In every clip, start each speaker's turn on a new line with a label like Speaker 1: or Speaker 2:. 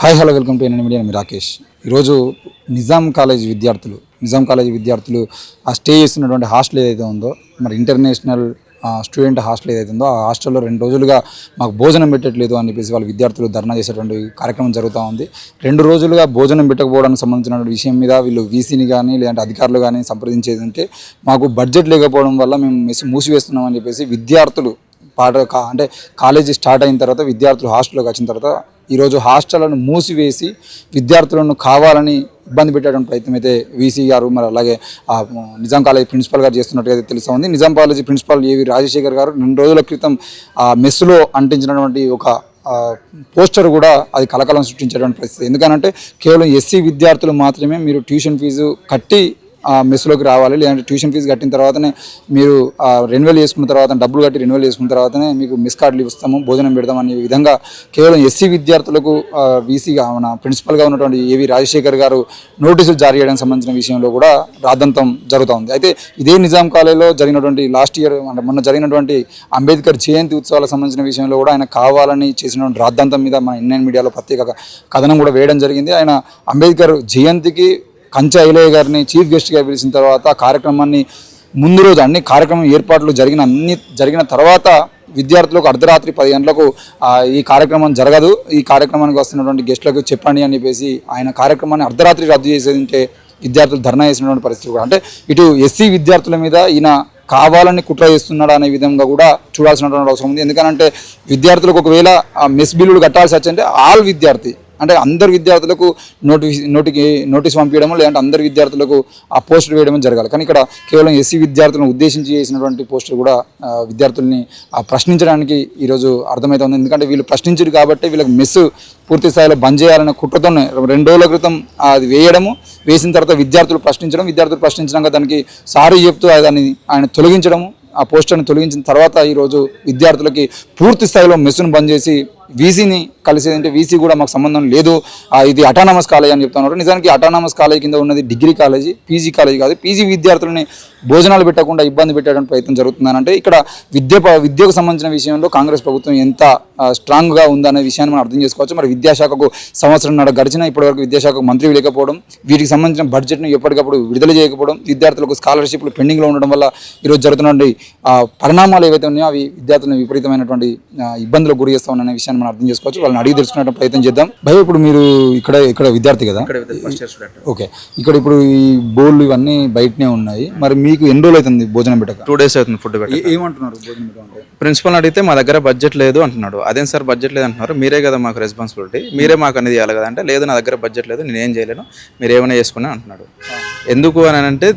Speaker 1: Hi hello welcome to NN media. నేను రాకేష్. ఈరోజు Nizam college విద్యార్థులు ఆ స్టే చేస్తున్నటువంటి హాస్టల్ ఏదైతే ఉందో, మరి ఇంటర్నేషనల్ స్టూడెంట్ హాస్టల్ ఏదైతే ఉందో, ఆ హాస్టల్లో 2 రోజులుగా మాకు భోజనం పెట్టట్లేదు అని చెప్పేసి వాళ్ళ విద్యార్థులు ధర్నా చేసేటువంటి కార్యక్రమం జరుగుతూ ఉంది. 2 రోజులుగా భోజనం పెట్టకపోవడానికి సంబంధించిన విషయం మీద వీళ్ళు వీసీని కానీ లేదంటే అధికారులు కానీ సంప్రదించేది ఉంటే, మాకు బడ్జెట్ లేకపోవడం వల్ల మేము మెస్ మూసివేస్తున్నామని చెప్పేసి విద్యార్థులు అంటే కాలేజీ స్టార్ట్ అయిన తర్వాత విద్యార్థులు హాస్టల్లోకి వచ్చిన తర్వాత ఈరోజు హాస్టళ్లను మూసివేసి విద్యార్థులను కావాలని ఇబ్బంది పెట్టేటువంటి ప్రయత్నం అయితే వీసీ గారు, మరి అలాగే నిజాం కాలేజ్ ప్రిన్సిపల్ గారు చేస్తున్నట్టుగా అయితే తెలుస్తూ ఉంది. నిజాం కాలేజీ ప్రిన్సిపల్ ఏవి రాజశేఖర్ గారు 2 రోజుల క్రితం మెస్సులో అంటించినటువంటి ఒక పోస్టర్ కూడా అది కలకలం సృష్టించేటువంటి పరిస్థితి. ఎందుకనంటే కేవలం ఎస్సీ విద్యార్థులు మాత్రమే మీరు ట్యూషన్ ఫీజు కట్టి మెస్సులోకి రావాలి, లేదంటే ట్యూషన్ ఫీజు కట్టిన తర్వాతనే మీరు రెన్యువల్ చేసుకున్న తర్వాత డబ్బులు కట్టి రెన్యువల్ చేసుకున్న తర్వాతనే మీకు మిస్ కార్డులు ఇస్తాము, భోజనం పెడతాం అనే విధంగా కేవలం ఎస్సీ విద్యార్థులకు వీసీగా మన ప్రిన్సిపల్గా ఉన్నటువంటి ఏవి రాజశేఖర్ గారు నోటీసులు జారీ చేయడానికి సంబంధించిన విషయంలో కూడా రాద్ధాంతం జరుగుతూ ఉంది. అయితే ఇదే నిజాం కాలేజీలో జరిగినటువంటి లాస్ట్ ఇయర్ అంటే మొన్న జరిగినటువంటి అంబేద్కర్ జయంతి ఉత్సవాలకు సంబంధించిన విషయంలో కూడా ఆయన కావాలని చేసినటువంటి రాద్ధాంతం మీద మన ఎన్ఎన్ మీడియాలో ప్రత్యేక కథనం కూడా వేయడం జరిగింది. ఆయన అంబేద్కర్ జయంతికి కంచె ఐలయ్య గారిని చీఫ్ గెస్ట్గా పిలిచిన తర్వాత ఆ కార్యక్రమాన్ని ముందు రోజు అన్ని కార్యక్రమం ఏర్పాట్లు జరిగిన తర్వాత విద్యార్థులకు అర్ధరాత్రి 10 గంటలకు ఈ కార్యక్రమం జరగదు, ఈ కార్యక్రమానికి వస్తున్నటువంటి గెస్టులకు చెప్పండి అని చెప్పేసి ఆయన కార్యక్రమాన్ని అర్ధరాత్రి రద్దు చేసేది ఉంటే విద్యార్థులు ధర్నా చేసినటువంటి పరిస్థితి కూడా, అంటే ఇటు ఎస్సీ విద్యార్థుల మీద ఈయన కావాలని కుట్ర చేస్తున్నాడు అనే విధంగా కూడా చూడాల్సినటువంటి అవసరం ఉంది. ఎందుకంటే విద్యార్థులకు ఒకవేళ మెస్ బిల్లులు కట్టాల్సి వచ్చింటే ఆల్ విద్యార్థి అంటే అందరు విద్యార్థులకు నోటీస్ పంపించడము, లేదంటే అందరు విద్యార్థులకు ఆ పోస్టర్ వేయడము జరగాలి. కానీ ఇక్కడ కేవలం ఎస్సీ విద్యార్థులను ఉద్దేశించి చేసినటువంటి పోస్టర్ కూడా విద్యార్థుల్ని ప్రశ్నించడానికి ఈరోజు అర్థమవుతుంది. ఎందుకంటే వీళ్ళు ప్రశ్నించారు కాబట్టి వీళ్ళకి మెస్ పూర్తి స్థాయిలో బంద్ చేయాలనే కుట్రతోనే 2 రోజుల క్రితం అది వేసిన తర్వాత విద్యార్థులు ప్రశ్నించినాక దానికి సారీ చెప్తూ దాన్ని ఆయన తొలగించడము, ఆ పోస్టర్ని తొలగించిన తర్వాత ఈరోజు విద్యార్థులకి పూర్తి స్థాయిలో మెస్సును బంద్ చేసి వీసీని కలిసేదంటే వీసీ కూడా మాకు సంబంధం లేదు, ఇది అటానమస్ కాలేజ్ అని చెప్తున్నారు. నిజానికి అటానమస్ కాలేజ్ కింద ఉన్నది డిగ్రీ కాలేజీ, పీజీ కాలేజీ కాదు. పీజీ విద్యార్థులని భోజనాలు పెట్టకుండా ఇబ్బంది పెట్టడానికి ప్రయత్నం జరుగుతుందనంటే ఇక్కడ విద్యకు సంబంధించిన విషయంలో కాంగ్రెస్ ప్రభుత్వం ఎంత స్ట్రాంగ్గా ఉందనే విషయాన్ని మనం అర్థం చేసుకోవచ్చు. మరి విద్యాశాఖకు సంవత్సరంన్నర గడిచినా ఇప్పటివరకు విద్యాశాఖకు మంత్రి లేకపోవడం, వీటికి సంబంధించిన బడ్జెట్ను ఎప్పటికప్పుడు విడుదల చేయకపోవడం, విద్యార్థులకు స్కాలర్షిప్లు పెండింగ్లో ఉండడం వల్ల ఈరోజు జరుగుతున్నటువంటి పరిణామాలు ఏవైతే ఉన్నాయో అవి విద్యార్థులను విపరీతమైనటువంటి ఇబ్బందులకు గురి చేస్తా ఉన్నాయనే విషయాన్ని మనం అర్థం చేసుకోవచ్చు. వాళ్ళని అడిగి తెలుసుకునే ప్రయత్నం చేద్దాం. భయ, ఇప్పుడు మీరు ఇక్కడ విద్యార్థి కదా? ఓకే. ఇక్కడ ఇప్పుడు ఈ బోర్లు ఇవన్నీ బయటనే ఉన్నాయి. మరి మీకు ఎన్ని రోజులు అవుతుంది భోజనం పెట్టక?
Speaker 2: 2 days అవుతుంది ఫుడ్ పెట్టక.
Speaker 1: ఏమంటున్నారు భోజనం పెట్టక?
Speaker 2: ప్రిన్సిపల్ అడిగితే మా దగ్గర బడ్జెట్ లేదు అంటున్నాడు. అదేం సార్ బడ్జెట్ లేదు అంటున్నారు, మీరే కదా మాకు రెస్పాన్సిబిలిటీ, మీరే మాకు అనేది చేయాలి కదా అంటే, లేదు నా దగ్గర బడ్జెట్ లేదు, నేను ఏం చేయలేను, మీరు ఏమైనా చేసుకున్నా అంటున్నాడు. ఎందుకు అని అంటే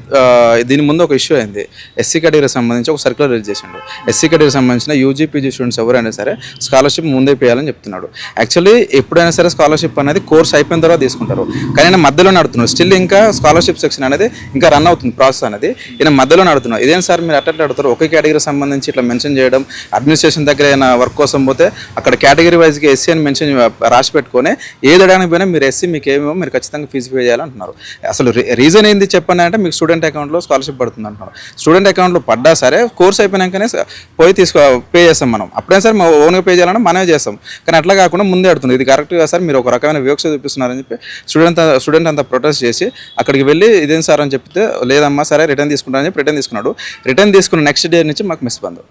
Speaker 2: దీని ముందు ఒక ఇష్యూ అయింది. ఎస్సీ కేటగిరీకి సంబంధించి ఒక సర్క్యులర్ రిలీజ్ చేసిండు. ఎస్సీ కేటగిరీకి సంబంధించిన యూజీ పీజీ స్టూడెంట్స్ ఎవరైనా సరే స్కాలర్షిప్ ముందే పేయాలని చెప్తున్నాడు. యాక్చువల్లీ ఎప్పుడైనా సరే స్కాలర్షిప్ అనేది కోర్స్ అయిపోయిన తర్వాత తీసుకుంటారు, కానీ ఆయన మధ్యలో నడుతున్నాడు. స్టిల్ ఇంకా స్కాలర్షిప్ సెక్షన్ అనేది ఇంకా రన్ అవుతుంది, ప్రాసెస్ అనేది ఈయన మధ్యలో నడుతున్నాడు. ఇదేం సార్ మీరు అట్లా అడుగుతారు? ఒకే కేటగిరీకి సంబంధించి ఇట్లా మెన్షన్ చేయడం, అడ్మినిస్ట్రేషన్ దగ్గర ఏమైనా వర్క్ కోసం పోతే అక్కడ కేటగిరీ వైజ్గా ఎస్సీ అని మెన్షన్ రాసి పెట్టుకొని ఏదడానికి పోయినా మీరు ఎస్సీ మీకు ఏమేమో మీరు ఖచ్చితంగా ఫీజు పే చేయాలంటున్నారు. అసలు రీజన్ ఏంది చెప్పండి అంటే, మీకు స్టూడెంట్ అకౌంట్లో స్కాలర్షిప్ పడుతుంది అంటున్నారు. స్టూడెంట్ అకౌంట్లో పడ్డా సరే కోర్స్ అయిపోయినాకనే పోయి పే చేస్తాం మనం. అప్పుడే సార్ మా ఓన్గా పే చేయాలన్నా మనమే చేస్తాం. కానీ అట్లా కాకుండా ముందే అడుగుతుంది. ఇది కరెక్ట్గా సార్ మీరు ఒక రకమైన వివక్ష చూపిస్తున్నారని చెప్పి స్టూడెంట్ అంతా ప్రొటెస్ట్ చేసి అక్కడికి వెళ్ళి ఇదేం సార్ అని చెప్తే, లేదమ్మా సరే రిటర్న్ తీసుకుంటారని చెప్పి రిటర్న్ తీసుకున్నాడు. రిటర్న్ తీసుకున్న నెక్స్ట్ డే నుంచి మాకు మిస్ బంద్.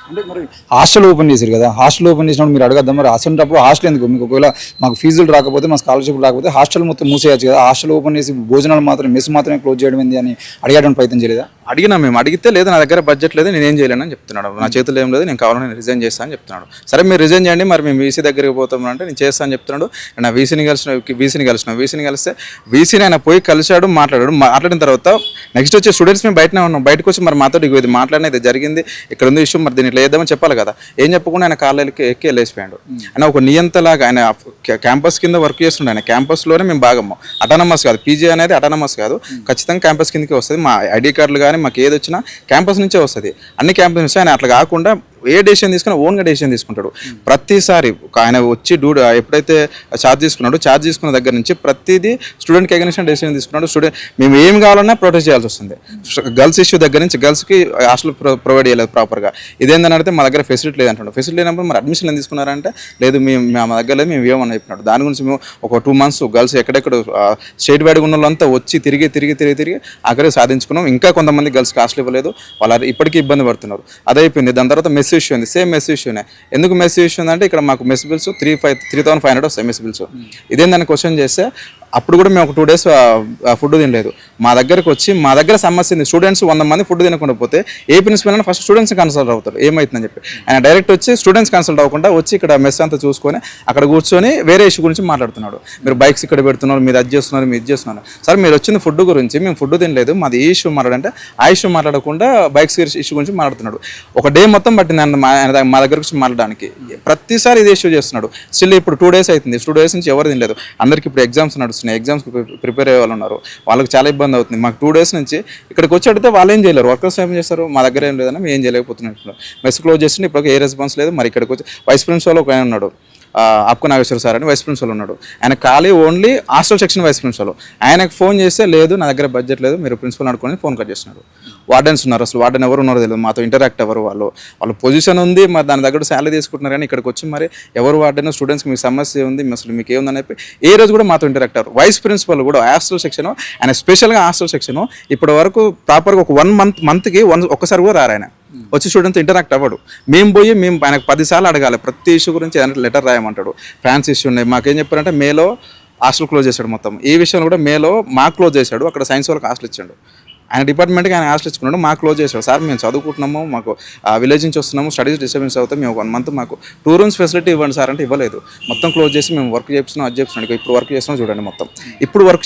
Speaker 1: అంటే మరి హాస్టల్ ఓపెన్ చేశారు కదా, హాస్టల్ ఓపెన్ చేసినప్పుడు మీరు అడగద్దాం, మరి అసలు హాస్టల్ ఎందుకు? మీకు ఒకవేళ మాకు ఫీజులు రాకపోతే, మా స్కాలర్షిప్ రాకపోతే హాస్టల్ మొత్తం మూసేయచ్చు కదా, హాస్టల్ ఓపెన్ చేసి భోజనాలు మాత్రం మెస్ మాత్రమే క్లోజ్ చేయడం ఏంది అని అడిగేటువంటి ప్రయత్నం చేయలేదా?
Speaker 2: అడిగినా మేము. అడిగితే లేదు నా దగ్గర బడ్జెట్ లేదు, నేనేం చేయలేను అని చెప్తున్నాడు. నా చేతుల్లో ఏం లేదు, నేను కావాలని నేను రిజైన్ చేస్తాను అని చెప్తున్నాడు. సరే మీరు రిజైన్ చేయండి, మరి మేము వీసీ దగ్గరికి పోతాం అంటే నేను చేస్తాను అని చెప్తున్నాడు. నా వీసీని కలిస్తే వీసీని ఆయన పోయి కలిశాడు, మాట్లాడిన తర్వాత నెక్స్ట్ వచ్చే స్టూడెంట్స్ మేము బయటనే ఉన్నాం. బయటకు వచ్చి మరి మాతో ఇది మాట్లాడినది జరిగింది, ఇక్కడ ఉంది ఇష్యూ, మరి దీన్ని ఇట్లా వేద్దామని చెప్పాలి కదా. ఏం చెప్పకుండా ఆయన కాళ్ళకి ఎక్కి వెళ్ళేసిపోయాడు. ఆయన ఒక నియంతలాగా ఆయన క్యాంపస్ కింద వర్క్ చేస్తుండే. ఆయన క్యాంపస్లోనే మేము భాగము, అటానమస్ కాదు, పీజీ అనేది అటానమస్ కాదు, ఖచ్చితంగా క్యాంపస్ కిందకి వస్తుంది. మా ఐడి కార్డులు కానీ మాకు ఏది వచ్చినా క్యాంపస్ నుంచే వస్తుంది, అన్ని క్యాంపస్ నుంచి. ఆయన అట్లా కాకుండా ఏ డెసిషన్ తీసుకున్నా ఓన్గా డెసిషన్ తీసుకుంటాడు ప్రతిసారి. ఆయన వచ్చి ఎప్పుడైతే ఛార్జ్ తీసుకున్న దగ్గర నుంచి ప్రతిదీ స్టూడెంట్కి అగెన్స్ట్ డెసిషన్ తీసుకున్నాడు. స్టూడెంట్ మేము ఏం కావాలన్నా ప్రొటెక్ట్ చేయాల్సి వస్తుంది. గర్ల్స్ ఇష్యూ దగ్గర నుంచి గర్ల్స్కి హాస్టల్ ప్రొవైడ్ చేయలేదు ప్రాపర్గా. ఇదేందని అడిగితే మా దగ్గర ఫెసిలిటీ లేదంటున్నాడు. ఫెసిలిటీ లేనప్పుడు మరి అడ్మిషన్ ఎందుకు తీసుకున్నారంటే లేదు మా దగ్గర లేదు, మేము ఇవ్వమని చెప్పినాడు. దాని గురించి మేము ఒక 2 months గర్ల్స్ ఎక్కడెక్కడ స్టేట్ వైడ్గా ఉన్న వాళ్ళంతా వచ్చి తిరిగి అక్కడే సాధించుకున్నాం. ఇంకా కొంతమంది గర్ల్స్కి హాస్టల్ ఇవ్వలేదు, వాళ్ళు ఇప్పటికీ ఇబ్బంది పడుతున్నారు. అదైపోయింది. దాని తర్వాత మెస్ ఇష్యూ ఉంది. సేమ్ మెస్ ఇష్యూనే. ఎందుకు మెస్ ఇష్యూ అంటే ఇక్కడ మాకు మెస్ బిల్స్ 3,500 వస్తాయి మెస్ బిల్స్. ఇదేందని క్వశ్చన్ చేస్తే అప్పుడు కూడా మేము ఒక 2 days ఫుడ్ తినలేదు. మా దగ్గరకు వచ్చి మా దగ్గర సమస్య ఉంది. స్టూడెంట్స్ 100 మంది ఫుడ్ తినకుండా పోతే ఏ ప్రిన్సిపల్ అయినా ఫస్ట్ స్టూడెంట్స్ కన్సల్ట్ అవుతారు ఏమవుతుందని చెప్పి. ఆయన డైరెక్ట్ వచ్చి స్టూడెంట్స్ కన్సల్ట్ అవ్వకుండా వచ్చి ఇక్కడ మెస్ అంతా చూసుకొని అక్కడ కూర్చొని వేరే ఇష్యూ గురించి మాట్లాడుతున్నాడు. మీరు బైక్స్ ఇక్కడ పెడుతున్నారు, మీరు అది చేస్తున్నారు, మీరు ఇది చేస్తున్నారు. సార్ మీరు వచ్చింది ఫుడ్ గురించి, మేము ఫుడ్ తినలేదు, మాది ఈ ఇష్యూ మాట్లాడంటే ఆ ఇష్యూ మాట్లాడకుండా బైక్స్ ఇష్యూ గురించి మాట్లాడుతున్నాడు. ఒక డే మొత్తం పట్టింది మా దగ్గరకు వచ్చి మాట్లాడడానికి. ప్రతిసారి ఇది ఇష్యూ చేస్తున్నాడు. స్టిల్ ఇప్పుడు 2 days అవుతుంది. 2 days నుంచి ఎవరు తినలేదు. అందరికి ఇప్పుడు ఎగ్జామ్స్ నడుస్తున్నాయి. ఎగ్జామ్స్కి ప్రిపేర్ అయ్యే వాళ్ళు ఉన్నారు. వాళ్ళకి చాలా ఇబ్బంది అవుతుంది. మాకు 2 days నుంచి ఇక్కడికి వచ్చి అడిగితే వాళ్ళు ఏం చేయలేరు. వర్కర్స్ ఏం చేస్తారు, మా దగ్గర ఏం లేదని మేము ఏం చేయలేకపోతున్నాం. మెస్ క్లోజ్ చేసి ఇప్పుడు ఏ రెస్పాన్స్ లేదు. మరి ఇక్కడికి వచ్చి వైస్ ప్రిన్సిపల్ ఒక ఆయన ఉన్నాడు, అప్పు నాగేశ్వర సార్ అని వైస్ ప్రిన్సిపల్ ఉన్నాడు. ఆయన ఖాళీ only hostel section vice principal. ఆయనకు ఫోన్ చేస్తే లేదు నా దగ్గర బడ్జెట్ లేదు, మీరు ప్రిన్సిపల్ అడుకొని ఫోన్ కట్ చేస్తున్నాడు. వార్డెన్స్ ఉన్నారు, అసలు వార్డెన్ ఎవరు ఉన్నారో తెలియదు, మాతో ఇంటరాక్ట్ ఎవరు, వాళ్ళ పొజిషన్ ఉంది, మరి దాని దగ్గర శాలరీ తీసుకుంటున్నారు. కానీ ఇక్కడికి వచ్చి మరి ఎవరు వార్డెన్, స్టూడెంట్స్కి మీకు సమస్య ఉంది, అసలు మీకు ఏముందని చెప్పి ఏ రోజు కూడా మాతో ఇంటరాక్ట్ అవ్వరు. వైస్ ప్రిన్సిపల్ కూడా హాస్టల్ సెక్షన్, ఆయన స్పెషల్గా హాస్టల్ సెక్షన్ ఇప్పటి వరకు ప్రాపర్గా ఒక 1 monthకి ఒక్కసారి కూడా రారు. ఆయన వచ్చి స్టూడెంట్తో ఇంటరాక్ట్ అవ్వడు. మేము ఆయనకు 10 సార్లు అడగాలి ప్రతి ఇష్యూ గురించి. ఏదంటే లెటర్ రాయమంటాడు. ఫ్యాన్స్ ఇష్యూ ఉన్నాయి. మాకేం చెప్పారంటే మేలో హాస్టల్ క్లోజ్ చేశాడు. మొత్తం ఈ విషయంలో కూడా మేలో మాకు క్లోజ్ చేశాడు. అక్కడ సైన్స్ వాళ్ళకి హాస్టల్ ఇచ్చాడు. ఆయన డిపార్ట్మెంట్కి ఆయన హాస్టల్ ఇచ్చుకున్నాడు, మాకు క్లోజ్ చేశాడు. సార్ మేము చదువుకుంటున్నాము, మాకు విలేజ్ నుంచి వస్తున్నాము, స్టడీస్ డిస్టర్బెన్స్ అవుతాయి, మేము 1 month మాకు 2 rooms ఫెసిలిటీ ఇవ్వండి సార్ అంటే ఇవ్వలేదు. మొత్తం క్లోజ్ చేసి మేము వర్క్ చేస్తున్నాం, అది చేస్తున్నాడు. ఇప్పుడు వర్క్ చేస్తున్నాం చూడండి. మొత్తం ఇప్పుడు వర్క్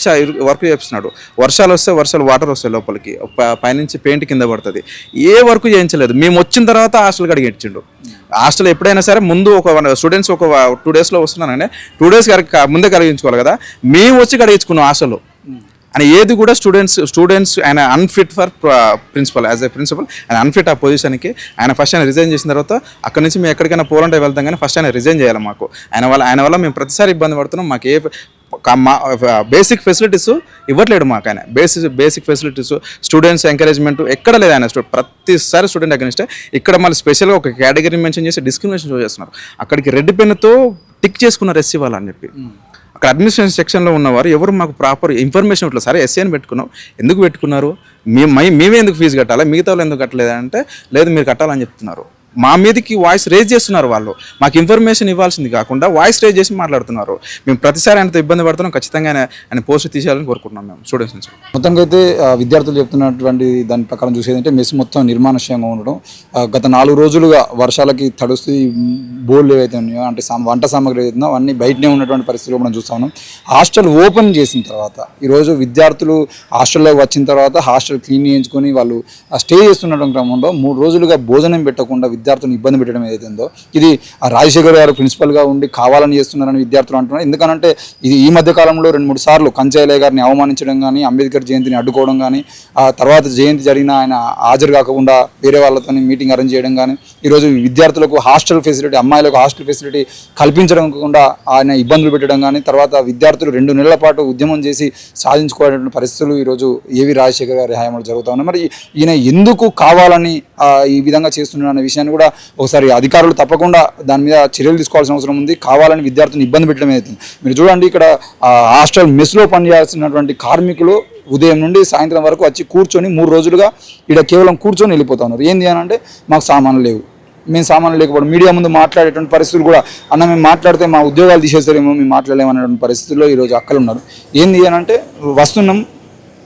Speaker 2: చేస్తున్నాడు. వర్షాలు వస్తే వాటర్ వస్తాయి లోపలికి, పైనుంచి పెయింట్ కింద పడుతుంది. ఏ వర్క్ చేయించలేదు. మేము వచ్చిన తర్వాత హాస్టల్ కడిగి ఇచ్చిండు. హాస్టల్ ఎప్పుడైనా సరే ముందు స్టూడెంట్స్ ఒక 2 daysలో వస్తున్నానంటే 2 days ముందే కలిగించుకోవాలి కదా. మేము వచ్చి కడిగించుకున్నాం హాస్టల్లో. అని ఏది కూడా స్టూడెంట్స్ ఆయన unfit for principal. As a principal ఆయన అన్ఫిట్ ఆ పొజిషన్కి. ఆయన ఫస్ట్ ఆయన రిజైన్ చేసిన తర్వాత అక్కడ నుంచి మేము ఎక్కడికైనా పోవాలంటే వెళ్తాం, కానీ ఫస్ట్ ఆయన రిజైన్ చేయాలి. మాకు ఆయన వల్ల మేము ప్రతిసారి ఇబ్బంది పడుతున్నాం. మాకు బేసిక్ ఫెసిలిటీస్ ఇవ్వట్లేడు మాకు ఆయన. బేసిక్ ఫెసిలిటీస్, స్టూడెంట్స్ ఎంకరేజ్మెంట్ ఎక్కడ లేదు. ఆయన ప్రతిసారి స్టూడెంట్ అగెన్స్ట్. ఇక్కడ మళ్ళీ స్పెషల్గా ఒక కేటగిరీ మెన్షన్ చేసి డిస్క్రిమినేషన్ షో చేస్తున్నారు. అక్కడికి రెడ్ పెన్తో టిక్ చేసుకున్నారు ఎస్సీ వాళ్ళని చెప్పి. అక్కడ అడ్మినిస్ట్రేషన్ సెక్షన్లో ఉన్నవారు ఎవరు మాకు ప్రాపర్ ఇన్ఫర్మేషన్ ఇట్లా. సరే ఎస్సీ అని పెట్టుకున్నాం, ఎందుకు పెట్టుకున్నారు, మేమే ఎందుకు ఫీజు కట్టాలి, మిగతా వాళ్ళు ఎందుకు కట్టలేదంటే లేదు మీరు కట్టాలని చెప్తున్నారు. మా మీదకి వాయిస్ రేజ్ చేస్తున్నారు. వాళ్ళు మాకు ఇన్ఫర్మేషన్ ఇవ్వాల్సింది కాకుండా వాయిస్ రేజ్ చేసి మాట్లాడుతున్నారు. మేము ప్రతిసారి ఆయనతో ఇబ్బంది పడుతున్నాం. ఖచ్చితంగా ఆయన పోస్ట్ తీసేయాలని కోరుకుంటున్నాం మేము స్టూడెంట్స్ నుంచి.
Speaker 1: మొత్తంగా అయితే విద్యార్థులు చెప్తున్నటువంటి దాని ప్రకారం చూసేదంటే మెస్ మొత్తం నిర్మానుష్యంగా ఉండడం, గత 4 రోజులుగా వర్షాలకి తడుస్తూ బోర్డులు ఏవైతే ఉన్నాయో అంటే వంట సామాగ్రి ఏదైతుందో అవన్నీ బయటనే ఉన్నటువంటి పరిస్థితుల్లో మనం చూస్తా ఉన్నాం. హాస్టల్ ఓపెన్ చేసిన తర్వాత ఈరోజు విద్యార్థులు హాస్టల్లోకి వచ్చిన తర్వాత హాస్టల్ క్లీన్ చేయించుకొని వాళ్ళు స్టే చేస్తున్నటువంటి క్రమంలో 3 రోజులుగా భోజనం పెట్టకుండా విద్యార్థులను ఇబ్బంది పెట్టడం ఏదైతే ఉందో ఇది రాజశేఖర్ గారు ప్రిన్సిపల్గా ఉండి కావాలని చేస్తున్నారని విద్యార్థులు అంటున్నారు. ఎందుకనంటే ఇది ఈ మధ్య కాలంలో 2-3 సార్లు కంచయ్య గారిని అవమానించడం కానీ, అంబేద్కర్ జయంతిని అడ్డుకోవడం కానీ, ఆ తర్వాత జయంతి జరిగిన ఆయన హాజరు కాకుండా వేరే వాళ్ళతో మీటింగ్ అరేంజ్ చేయడం కానీ, ఈరోజు విద్యార్థులకు హాస్టల్ ఫెసిలిటీ, అమ్మాయిలకు హాస్టల్ ఫెసిలిటీ కల్పించడం కాకుండా ఆయన ఇబ్బందులు పెట్టడం కానీ, తర్వాత విద్యార్థులు 2 నెలల పాటు ఉద్యమం చేసి సాధించుకోవాలనే పరిస్థితులు ఈరోజు ఏవి రాజశేఖర్ గారి హయాంలో జరుగుతూ ఉన్నాయి. మరి ఈయన ఎందుకు కావాలని ఈ విధంగా చేస్తున్నారు అనే విషయాన్ని కూడా ఒకసారి అధికారులు తప్పకుండా దాని మీద చర్యలు తీసుకోవాల్సిన అవసరం ఉంది. కావాలని విద్యార్థులను ఇబ్బంది పెట్టడం అవుతుంది. మీరు చూడండి, ఇక్కడ హాస్టల్ మెస్లో పనిచేస్తున్నటువంటి కార్మికులు ఉదయం నుండి సాయంత్రం వరకు వచ్చి కూర్చొని 3 రోజులుగా ఇక్కడ కేవలం కూర్చొని వెళ్ళిపోతా ఉన్నారు. ఏంది అని అంటే మాకు సామాన్లు లేవు, మేము సామాన్లు లేకపోవడం, మీడియా ముందు మాట్లాడేటువంటి పరిస్థితులు కూడా అన్న మేము మాట్లాడితే మా ఉద్యోగాలు తీసేస్తారేమో, మేము మాట్లాడలేమనేటువంటి పరిస్థితుల్లో ఈరోజు అక్కలు ఉన్నారు. ఏంది అని అంటే వస్తున్నాం,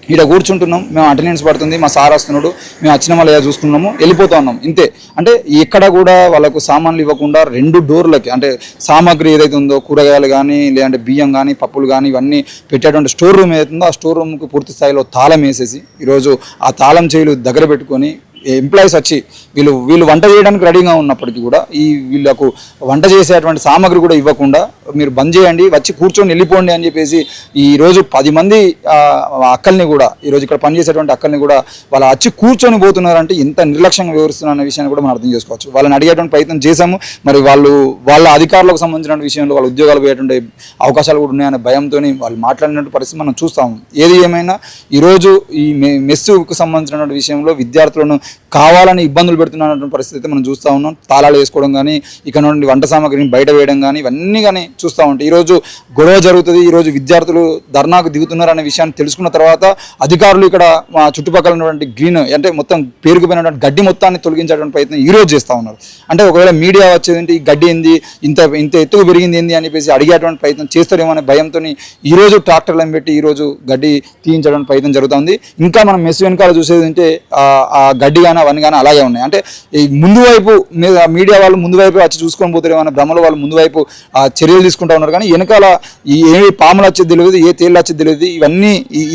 Speaker 1: ఇక్కడ కూర్చుంటున్నాం, మేము అటెండెన్స్ పడుతుంది, మా సార్ వస్తున్నాడు, మేము వచ్చిన వాళ్ళు చూసుకున్నాము, వెళ్ళిపోతా ఉన్నాం, ఇంతే. అంటే ఎక్కడ కూడా వాళ్ళకు సామాన్లు ఇవ్వకుండా 2 డోర్లకి అంటే సామాగ్రి ఏదైతే ఉందో కూరగాయలు కానీ లేదంటే బియ్యం కానీ పప్పులు కానీ ఇవన్నీ పెట్టేటువంటి స్టోర్ రూమ్ ఏదైతే ఉందో ఆ స్టోర్ రూమ్కి పూర్తి స్థాయిలో తాళం వేసేసి ఈరోజు ఆ తాళం చేయులు దగ్గర పెట్టుకొని ఎంప్లాయీస్ వచ్చి వీళ్ళు వంట చేయడానికి రెడీగా ఉన్నప్పటికీ కూడా వీళ్ళకు వంట చేసేటువంటి సామాగ్రి కూడా ఇవ్వకుండా మీరు బంద్ చేయండి, వచ్చి కూర్చొని వెళ్ళిపోండి అని చెప్పేసి ఈరోజు 10 మంది అక్కల్ని కూడా ఈరోజు ఇక్కడ పనిచేసేటువంటి అక్కల్ని కూడా వాళ్ళు వచ్చి కూర్చొని పోతున్నారంటే ఎంత నిర్లక్ష్యంగా వివరిస్తున్నారు అనే విషయాన్ని కూడా మనం అర్థం చేసుకోవచ్చు. వాళ్ళని అడిగేటువంటి ప్రయత్నం చేశాము, మరి వాళ్ళ అధికారులకు సంబంధించిన విషయంలో వాళ్ళ ఉద్యోగాలు పోయేటువంటి అవకాశాలు కూడా ఉన్నాయనే భయంతో వాళ్ళు మాట్లాడినటువంటి పరిస్థితి మనం చూస్తాము. ఏది ఏమైనా ఈరోజు ఈ మెస్సుకు సంబంధించినటువంటి విషయంలో విద్యార్థులను కావాలని ఇబ్బందులు పెడుతున్నటువంటి పరిస్థితి మనం చూస్తూ ఉన్నాం. తాళాలు వేసుకోవడం కానీ, ఇక్కడ నుండి వంట సామాగ్రిని బయట వేయడం కానీ, ఇవన్నీ కానీ చూస్తూ ఉంటాం. ఈరోజు గొడవ జరుగుతుంది, ఈరోజు విద్యార్థులు ధర్నాకు దిగుతున్నారు అనే విషయాన్ని తెలుసుకున్న తర్వాత అధికారులు ఇక్కడ మా చుట్టుపక్కల ఉన్నటువంటి గ్రీన్ అంటే మొత్తం పేరుకుపోయినటువంటి గడ్డి మొత్తాన్ని తొలగించేటువంటి ప్రయత్నం ఈరోజు చేస్తూ ఉన్నారు. అంటే ఒకవేళ మీడియా వచ్చేది ఈ గడ్డి ఏంది, ఇంత ఎత్తుకు పెరిగింది ఏంది అని చెప్పేసి అడిగేటువంటి ప్రయత్నం చేస్తారేమో అనే భయంతో ఈరోజు ట్రాక్టర్లను పెట్టి ఈరోజు గడ్డి తీయించడానికి ప్రయత్నం జరుగుతుంది. ఇంకా మనం మెస్ వెనకాల చూసేది అంటే ఆ గడ్డి కానీ అవన్నీ కానీ అలాగే ఉన్నాయి. అంటే ఈ ముందు వైపు మీడియా వాళ్ళు ముందు వైపు వచ్చి చూసుకొని పోతారేమో అనే భ్రమలో వాళ్ళు ముందు వైపు చర్యలు తీసుకుంటూ ఉన్నారు. కానీ వెనకాల ఏ పాములు వచ్చేది తెలియదు, ఏ తేళ్ళు వచ్చేది తెలియదు. ఇవన్నీ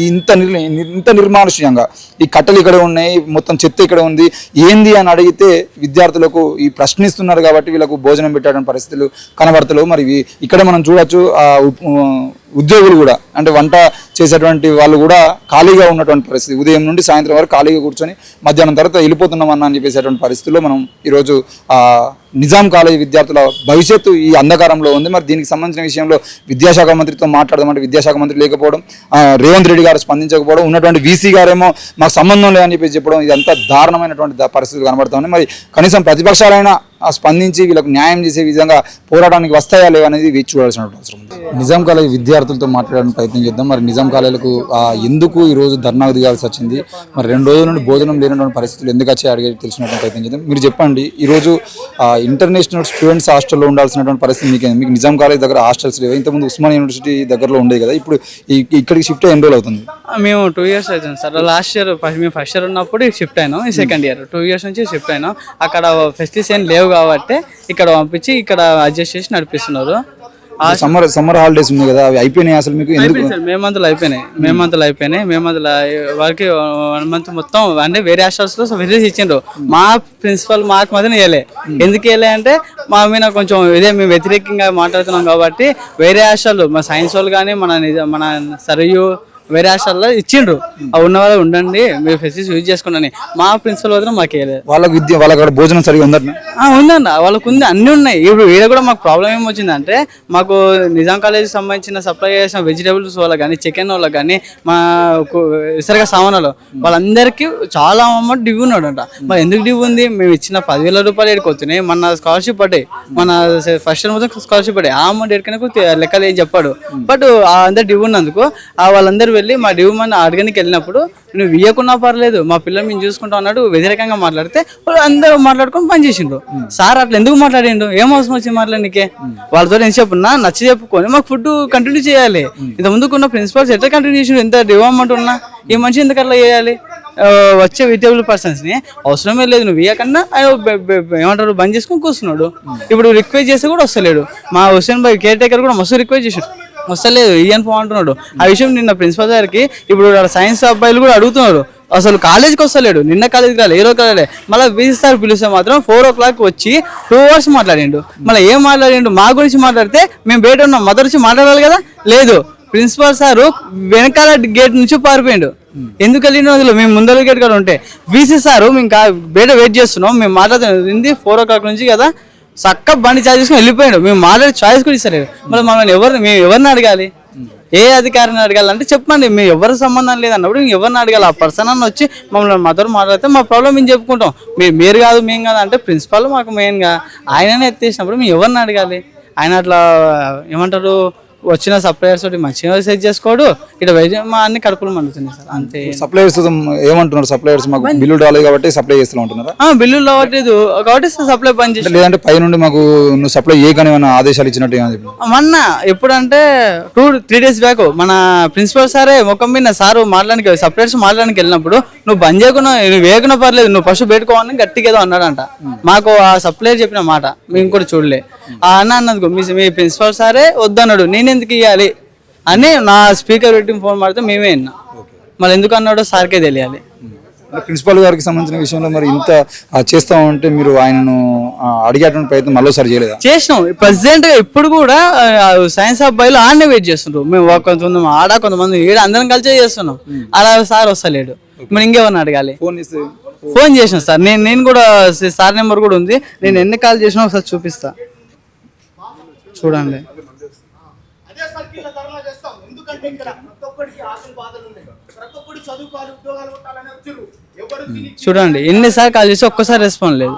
Speaker 1: ఇంత నిర్మానుష్యంగా ఈ కట్టెలు ఇక్కడ ఉన్నాయి, మొత్తం చెత్త ఇక్కడ ఉంది, ఏంది అని అడిగితే విద్యార్థులకు ఈ ప్రశ్నిస్తున్నారు కాబట్టి వీళ్ళకు భోజనం పెట్టేటువంటి పరిస్థితులు కనబడతలేవు. మరి ఇక్కడ మనం చూడొచ్చు ఉద్యోగులు కూడా అంటే వంట చేసేటువంటి వాళ్ళు కూడా ఖాళీగా ఉన్నటువంటి పరిస్థితి. ఉదయం నుండి సాయంత్రం వరకు ఖాళీగా కూర్చొని మధ్యాహ్నం తర్వాత వెళ్ళిపోతున్నామన్నా అని చెప్పేసేటువంటి పరిస్థితుల్లో మనం ఈరోజు నిజాం కాలేజీ విద్యార్థుల భవిష్యత్తు ఈ అంధకారంలో ఉంది. మరి దీనికి సంబంధించిన విషయంలో విద్యాశాఖ మంత్రితో మాట్లాడదామంటే విద్యాశాఖ మంత్రి లేకపోవడం, రేవంత్ రెడ్డి గారు స్పందించకపోవడం, ఉన్నటువంటి వీసీ గారేమో మాకు సంబంధం లేదని చెప్పేసి చెప్పడం, ఇదంతా దారుణమైనటువంటి పరిస్థితులు కనబడతా ఉన్నాయి. మరి కనీసం ప్రతిపక్షాలైనా స్పందించి వీళ్ళకు న్యాయం చేసే విధంగా పోరాటానికి వస్తాయా లేవా అనేది వేచి చూడాల్సిన అవసరం ఉంది. నిజాం కాలేజీ విద్యార్థులతో మాట్లాడడానికి ప్రయత్నం చేద్దాం. మరి నిజాం కాలేజీలకు ఎందుకు ఈరోజు ధర్నాకు దిగాల్సి వచ్చింది, మరి 2 రోజుల నుండి భోజనం లేనటువంటి పరిస్థితులు ఎందుకు వచ్చాయి అడిగే తెలిసినటువంటి ప్రయత్నం చేద్దాం. మీరు చెప్పండి, ఈరోజు ఇంటర్నేషనల్ స్టూడెంట్స్ హాస్టల్లో ఉండాల్సినటువంటి పరిస్థితి మీకు నిజాం కాలేజ్ దగ్గర హాస్టల్స్ లేవు. ఇంతకుముందు ఉస్మానియా యూనివర్సిటీ దగ్గరలో ఉండేది కదా, ఇప్పుడు ఇక్కడికి షిఫ్ట్ ఎన్ని రోజులు అవుతుంది?
Speaker 3: మేము 2 years అవుతుంది సార్. లాస్ట్ ఇయర్ మేము ఫస్ట్ ఇయర్ ఉన్నప్పుడు షిఫ్ట్ అయినాం, ఈ సెకండ్ ఇయర్ 2 years నుంచి షిఫ్ట్ అయినాం. అక్కడ ఫెసిలిటీస్ ఏం లేవు కాబట్టి ఇక్కడ పంపించి ఇక్కడ అడ్జస్ట్ చేసి నడిపిస్తున్నారు.
Speaker 1: సమ్మర్ హాలిడేస్ ఉంది కదా, అవి అయిపోయినాయి అసలు మీకు?
Speaker 3: మే మంత్లో అయిపోయినాయి. వారికి 1 month మొత్తం అంటే వేరే హాస్టల్స్ లో ఫెసిలిటీస్ ఇచ్చిండ్రు. మా ప్రిన్సిపల్ మాకు మాత్రం ఇవ్వలే. ఎందుకు ఇవ్వలే అంటే మా మీద కొంచెం మేము వ్యతిరేకంగా మాట్లాడుతున్నాం కాబట్టి వేరే హాస్టల్ మా సైన్స్ వాళ్ళు కానీ మన సరియు వేరే హాస్టల్లో ఇచ్చిండ్రు. ఉన్న వాళ్ళు ఉండండి, మీరు ఫెసిలిటీస్ యూజ్ చేసుకోండి. మా ప్రిన్సిపల్ వదిన మాకు
Speaker 1: వాళ్ళకి భోజనం సరిగా ఉందన్న
Speaker 3: వాళ్ళకు ఉంది, అన్ని ఉన్నాయి. ఇప్పుడు వీడ కూడా మాకు ప్రాబ్లం ఏమొచ్చిందంటే మాకు నిజాం కాలేజీకి సంబంధించిన సప్లై చేసిన వెజిటేబుల్స్ వాళ్ళకి కానీ చికెన్ వాళ్ళకి కానీ మా విసరగా సామాన్లు వాళ్ళందరికీ చాలా అమౌంట్ డ్యూ ఉన్నాడంట. మరి ఎందుకు డ్యూ ఉంది? మేము ఇచ్చిన 10,000 రూపాయలు ఎడుకొస్తున్నాయి. మన స్కాలర్షిప్ పడ్డాయి, మన ఫస్ట్ ఇయర్ మొత్తం స్కాలర్షిప్ పడ్డాయి. ఆ అమౌంట్ ఎడుకనే లెక్కలు ఏం చెప్పాడు. బట్ అందరు డ్యూ ఉన్నందుకు వాళ్ళందరూ వెళ్ళి మా డ్యూ మన అడగనికి వెళ్ళినప్పుడు నువ్వు ఇవ్వకున్నా పర్లేదు, మా పిల్లలు మేము చూసుకుంటాం అన్నాడు. వ్యతిరేకంగా మాట్లాడితే వాళ్ళు అందరూ మాట్లాడుకొని పని చేసిండ్రు. సార్ అట్లా ఎందుకు మాట్లాడిండు? ఏం అవసరం వచ్చింది మాట్లాడనికే? వాళ్ళతో ఎంత చెప్పున్నా నచ్చ చెప్పుకొని మాకు ఫుడ్ కంటిన్యూ చేయాలి. ఇంత ముందుకున్న ప్రిన్సిపల్స్ ఎట్లా కంటిన్యూ చేసిండు? ఎంత డ్యూ అమౌంట్ ఉన్నా ఈ మనిషి ఎందుకు అట్లా చేయాలి? వచ్చే వెజిటేబుల్ పర్సన్స్ని అవసరమే లేదు, నువ్వు ఇవ్వకన్నా ఏమంటారు బంద్ చేసుకొని కూర్చున్నాడు. ఇప్పుడు రిక్వెస్ట్ చేస్తే కూడా వస్తలేడు. మా హుస్సేన్ భాయ్ కేర్ టేకర్ కూడా మస్తు రిక్వెస్ట్ చేసాడు, వస్తలేదు ఇయ్యని పో అంటున్నాడు. ఆ విషయం నిన్న ప్రిన్సిపల్ గారికి ఇప్పుడు సైన్స్ అబ్బాయిలు కూడా అడుగుతున్నారు, అసలు కాలేజీకి వస్తలేడు. నిన్న కాలేజీకి రాలేదు, ఏ రోజు కాలేదు. మళ్ళీ వీసారి పిలిస్తే మాత్రం 4 o'clock వచ్చి 2 hours మాట్లాడిండు. మళ్ళీ ఏం మాట్లాడిండు? మా గురించి మాట్లాడితే మేము బయట ఉన్నాం, మా గురించి మాట్లాడాలి కదా. లేదు, ప్రిన్సిపల్ సారు వెనకాల గేట్ నుంచి పారిపోయిండు. ఎందుకు వెళ్ళిన అందులో మేము ముందర గేట్ కూడా ఉంటే వీసీ సారు మేము బయట వెయిట్ చేస్తున్నాం, మేము మాట్లాడుతుంది 4 o'clock నుంచి కదా, చక్క బండి ఛార్జ్ చేసుకుని వెళ్ళిపోయాడు. మేము మాట్లాడే చాయిస్ కూడా ఇస్తలేదు. మళ్ళీ మమ్మల్ని మేము ఎవరిని అడగాలి? ఏ అధికారిని అడగాలంటే చెప్పండి, మేము ఎవరి సంబంధం లేదన్నప్పుడు మేము ఎవరిని అడగాలి? ఆ పర్సన్ అన్న వచ్చి మమ్మల్ని మాతో మాట్లాడితే మా ప్రాబ్లం మేము చెప్పుకుంటాం. మీరు కాదు మేము కాదు అంటే ప్రిన్సిపల్ మాకు మెయిన్గా ఆయననే ఎత్తేసినప్పుడు మేము ఎవరిని అడగాలి? ఆయన అట్లా ఏమంటారు వచ్చిన సప్లయర్స్ తోటి మంచిగా సెట్ చేసుకోడు. ఇక్కడ మా అన్ని కడుపులు మండుతున్నాయి సార్, అంతే.
Speaker 1: సప్లయర్స్ ఏమంటున్నారు? సప్లయర్స్ మాకు బిల్లు రాలేదు కాబట్టి సప్లై చేస్తూ ఉంటున్నారా?
Speaker 3: బిల్లులు రావట్లేదు కాబట్టి సప్లై పని చేసి,
Speaker 1: లేదంటే పై నుండి మాకు నువ్వు సప్లై చేయకని ఆదేశాలు ఇచ్చినట్టు
Speaker 3: మొన్న ఎప్పుడంటే 2-3 days బ్యాక్ మన ప్రిన్సిపల్ సారే ముఖం మీద సారు మాట్లాడానికి సప్లయర్స్ మాట్లాడానికి వెళ్ళినప్పుడు నువ్వు బంద్ చేయకుండా నువ్వు వేయకుండా పర్లేదు, నువ్వు ఫస్ట్ పెట్టుకోవాలని గట్టిగా ఏదో అన్నాడంట. మాకు ఆ సప్లయర్ చెప్పిన మాట మేము కూడా చూడలే. ఆ అన్నది మీ ప్రిన్సిపల్ సారే వద్దన్నాడు, నేను ఎందుకు ఇవ్వాలి అని నా స్పీకర్ పెట్టి ఫోన్ మాడితే మేమే విన్నా. మళ్ళీ ఎందుకు అన్నాడో సార్కే తెలియాలి.
Speaker 1: ప్రిన్సిపాల్ గారికి సంబంధించిన విషయంలో మరి ఇంత చేస్తామంటే మీరు ఆయనను అడిగేటువంటి ప్రయత్నం మరోసారి చేయలేదా?
Speaker 3: చేసినాం. ప్రెసిడెంట్ గా ఇప్పుడు కూడా సైన్స్ అబ్బాయిలు ఆడనే వెయిట్ చేస్తుండ్రు. మేము కొంతమంది ఆడ కొంతమంది ఈడ అందరం కలిసి చేస్తున్నాం. అలా సార్ వస్తలేడు, మరి ఇంకేమన్నా అడగాలి? ఫోన్ చేసిన సార్, నేను కూడా సార్ నెంబర్ కూడా ఉంది. నేను ఎన్ని కాల్ చేసినా ఒకసారి చూపిస్తా, చూడండి. చూడండి ఎన్నిసార్లు కాల్ చేసి ఒక్కసారి రెస్పాన్స్ లేదు.